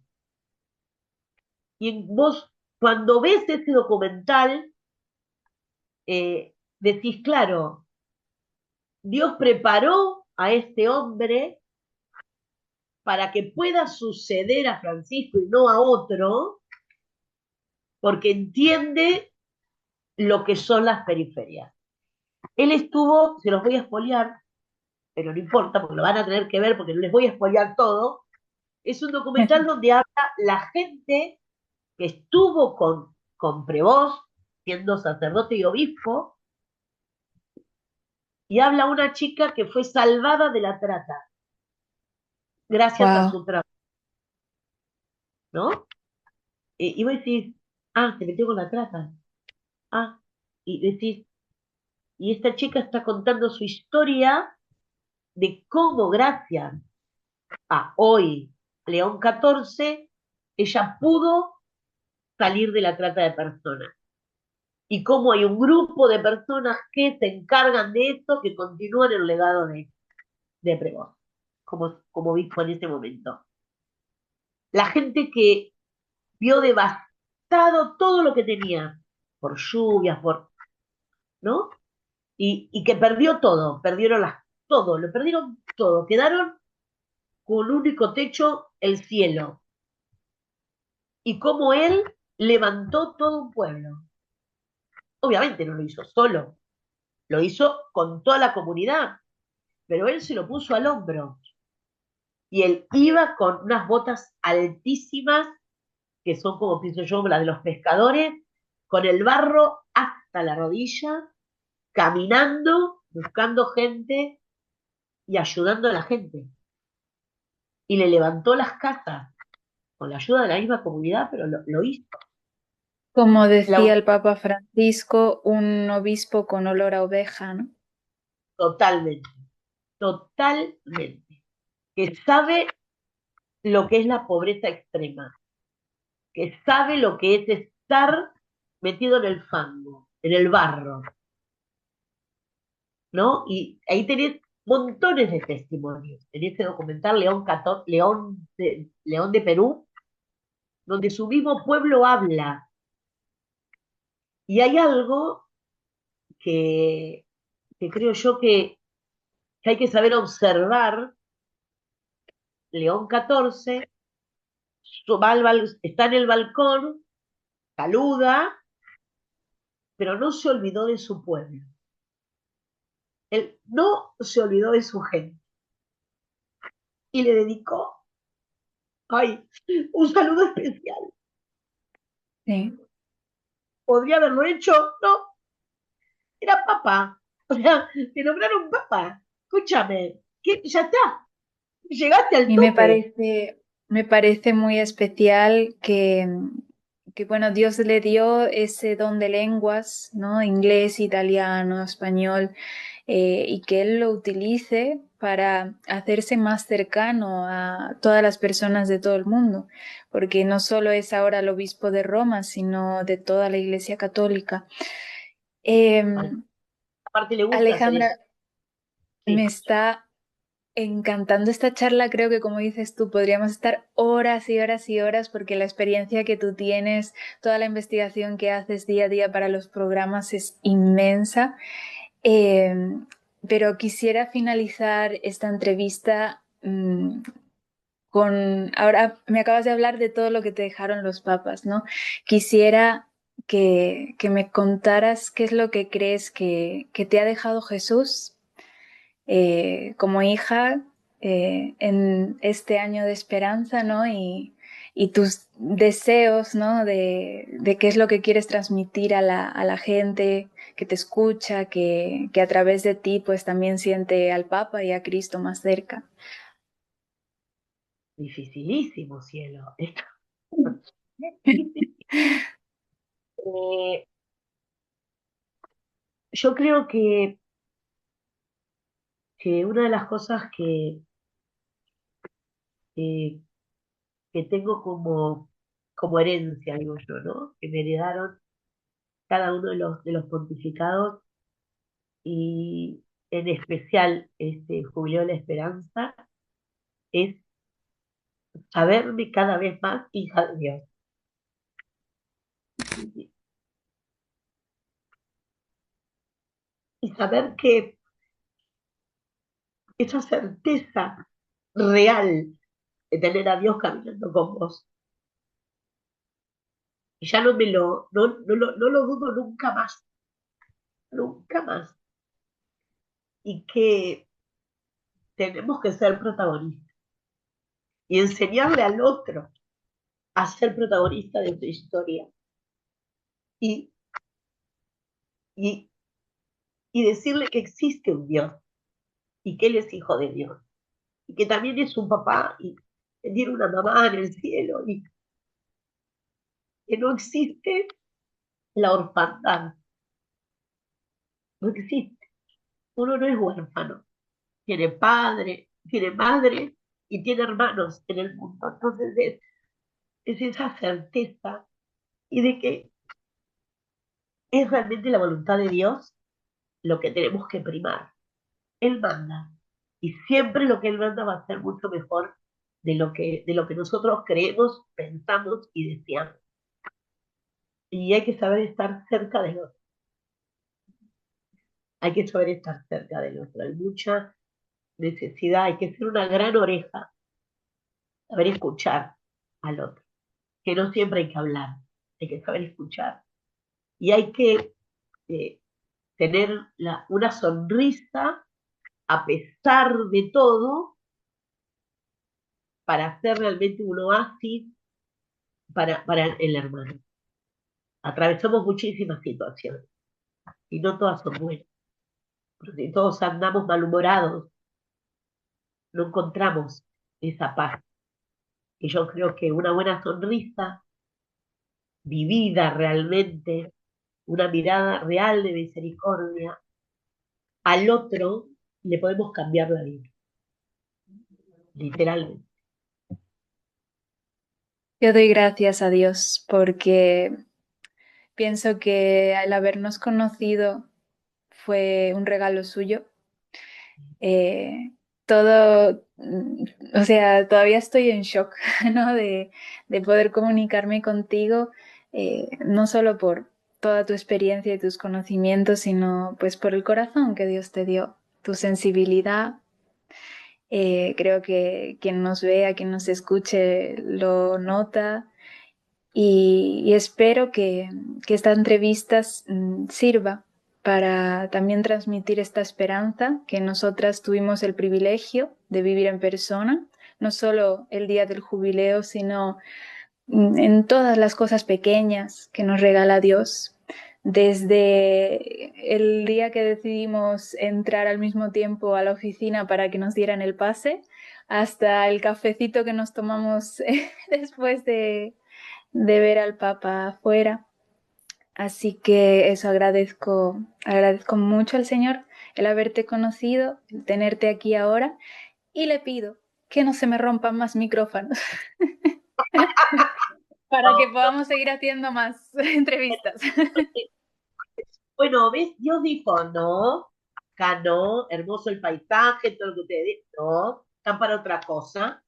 Y vos, cuando ves ese documental, decís, claro, Dios preparó a este hombre para que pueda suceder a Francisco y no a otro, porque entiende lo que son las periferias. Él estuvo, se los voy a espolear, pero no importa, porque lo van a tener que ver, porque no les voy a espolear todo. Es un documental donde habla la gente que estuvo con Prevost, siendo sacerdote y obispo, y habla una chica que fue salvada de la trata, gracias a Wow. su trabajo, ¿no? Y vos decís, ah, se metió con la trata. Ah, y decís, Y esta chica está contando su historia de cómo gracias a hoy, León XIV, ella pudo salir de la trata de personas. Y cómo hay un grupo de personas que se encargan de esto, que continúan el legado de Pregón, como dijo en ese momento. La gente que vio devastado todo lo que tenía, por lluvias, ¿no? Y que perdió todo, todo, lo perdieron todo, quedaron con un único techo, el cielo. Y cómo él levantó todo un pueblo. Obviamente no lo hizo solo, lo hizo con toda la comunidad, pero él se lo puso al hombro. Y él iba con unas botas altísimas, que son como pienso yo, las de los pescadores, con el barro hasta la rodilla, caminando, buscando gente y ayudando a la gente. Y le levantó las casas con la ayuda de la misma comunidad, pero lo hizo. Como decía La- el Papa Francisco, un obispo con olor a oveja, ¿no? Totalmente, totalmente. Que sabe lo que es la pobreza extrema, que sabe lo que es estar metido en el fango, en el barro, ¿no? Y ahí tenés montones de testimonios en ese documental León de Perú, donde su mismo pueblo habla. Y hay algo que, que creo yo que hay que saber observar. León XIV está en el balcón, saluda, pero no se olvidó de su pueblo. Él no se olvidó de su gente y le dedicó, ay, un saludo especial. Sí. ¿Podría haberlo hecho? No, era papá. O sea, te nombraron papá. Escúchame, ya está, llegaste al Y tope. me parece muy especial que, bueno, Dios le dio ese don de lenguas, ¿no? Inglés, italiano, español, y que Él lo utilice para hacerse más cercano a todas las personas de todo el mundo, porque no solo es ahora el obispo de Roma, sino de toda la Iglesia Católica. Ay, Em, aparte le gusta hacer eso. Alejandra, me Sí, está encantando esta charla. Creo que, como dices tú, podríamos estar horas y horas y horas porque la experiencia que tú tienes, toda la investigación que haces día a día para los programas es inmensa. Eh, pero quisiera finalizar esta entrevista con... Ahora me acabas de hablar de todo lo que te dejaron los papas, ¿no? Quisiera que me contaras qué es lo que crees que te ha dejado Jesús como hija en este año de esperanza, ¿no? Y tus deseos, ¿no? De qué es lo que quieres transmitir a la gente que te escucha, que a través de ti pues también siente al Papa y a Cristo más cerca. dificilísimo, cielo. Eh, yo creo que una de las cosas que, que tengo como herencia, digo yo, ¿no? Que me heredaron cada uno de los pontificados y en especial este Jubileo de la Esperanza, es saberme cada vez más hija de Dios. Y saber que esa certeza real de tener a Dios caminando con vos, y ya no lo dudo nunca más, nunca más. Y que tenemos que ser protagonistas y enseñarle al otro a ser protagonista de su historia y, y, y decirle que existe un Dios y que Él es hijo de Dios y que también es un papá y que tiene una mamá en el cielo y que no existe la orfandad, no existe. Uno no es huérfano, tiene padre, tiene madre y tiene hermanos en el mundo. Entonces es esa certeza y de que es realmente la voluntad de Dios lo que tenemos que primar. Él manda. Y siempre lo que Él manda va a ser mucho mejor de lo que nosotros creemos, pensamos y deseamos. Y hay que saber estar cerca del otro. Hay que saber estar cerca del otro. Hay mucha necesidad, hay que ser una gran oreja, saber escuchar al otro. Que no siempre hay que hablar, hay que saber escuchar. Y hay que eh, tener una sonrisa a pesar de todo para hacer realmente un oasis para el hermano. Atravesamos muchísimas situaciones y no todas son buenas, porque si todos andamos malhumorados, no encontramos esa paz. Y yo creo que una buena sonrisa, vivida realmente, una mirada real de misericordia, al otro le podemos cambiar la vida, literalmente. Yo doy gracias a Dios porque pienso que al habernos conocido fue un regalo suyo. Eh, todo, o sea, todavía estoy en shock, ¿no? De poder comunicarme contigo, no solo por toda tu experiencia y tus conocimientos, sino pues por el corazón que Dios te dio, tu sensibilidad. Creo que quien nos vea, quien nos escuche, lo nota y espero que esta entrevista sirva para también transmitir esta esperanza que nosotras tuvimos el privilegio de vivir en persona, no solo el día del jubileo, sino en todas las cosas pequeñas que nos regala Dios. Desde el día que decidimos entrar al mismo tiempo a la oficina para que nos dieran el pase, hasta el cafecito que nos tomamos después de ver al Papa afuera. Así que eso agradezco mucho al Señor el haberte conocido, el tenerte aquí ahora y le pido que no se me rompan más micrófonos para que No, podamos seguir haciendo más entrevistas. bueno, ¿ves? Dios dijo, no, acá no, hermoso el paisaje, todo lo que ustedes, no, están para otra cosa.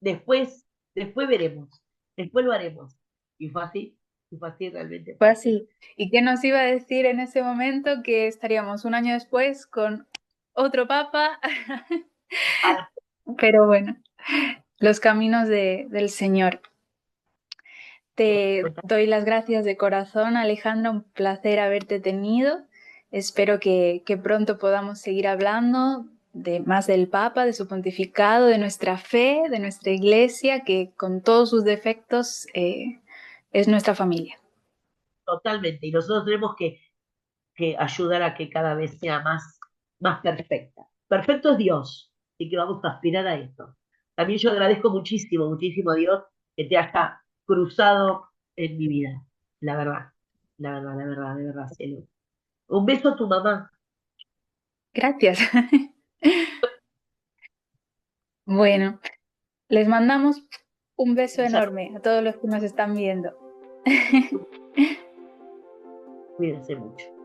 Después, después veremos, después lo haremos. Y fue así, realmente Fue fue así. así. ¿Y qué nos iba a decir en ese momento que estaríamos un año después con otro papa? Al- Pero bueno, los caminos del Señor. Te doy las gracias de corazón, Alejandra, un placer haberte tenido. Espero que pronto podamos seguir hablando de más del Papa, de su pontificado, de nuestra fe, de nuestra iglesia, que con todos sus defectos es nuestra familia. Totalmente. Y nosotros tenemos que ayudar a que cada vez sea más perfecta. Perfecto es Dios, y que vamos a aspirar a esto. También yo agradezco muchísimo, muchísimo a Dios que te haya cruzado en mi vida. La verdad, la verdad, la verdad, de verdad, cielo. Un beso a tu mamá. Gracias. Bueno, les mandamos un beso Un saludo, enorme a todos los que nos están viendo. cuídense mucho.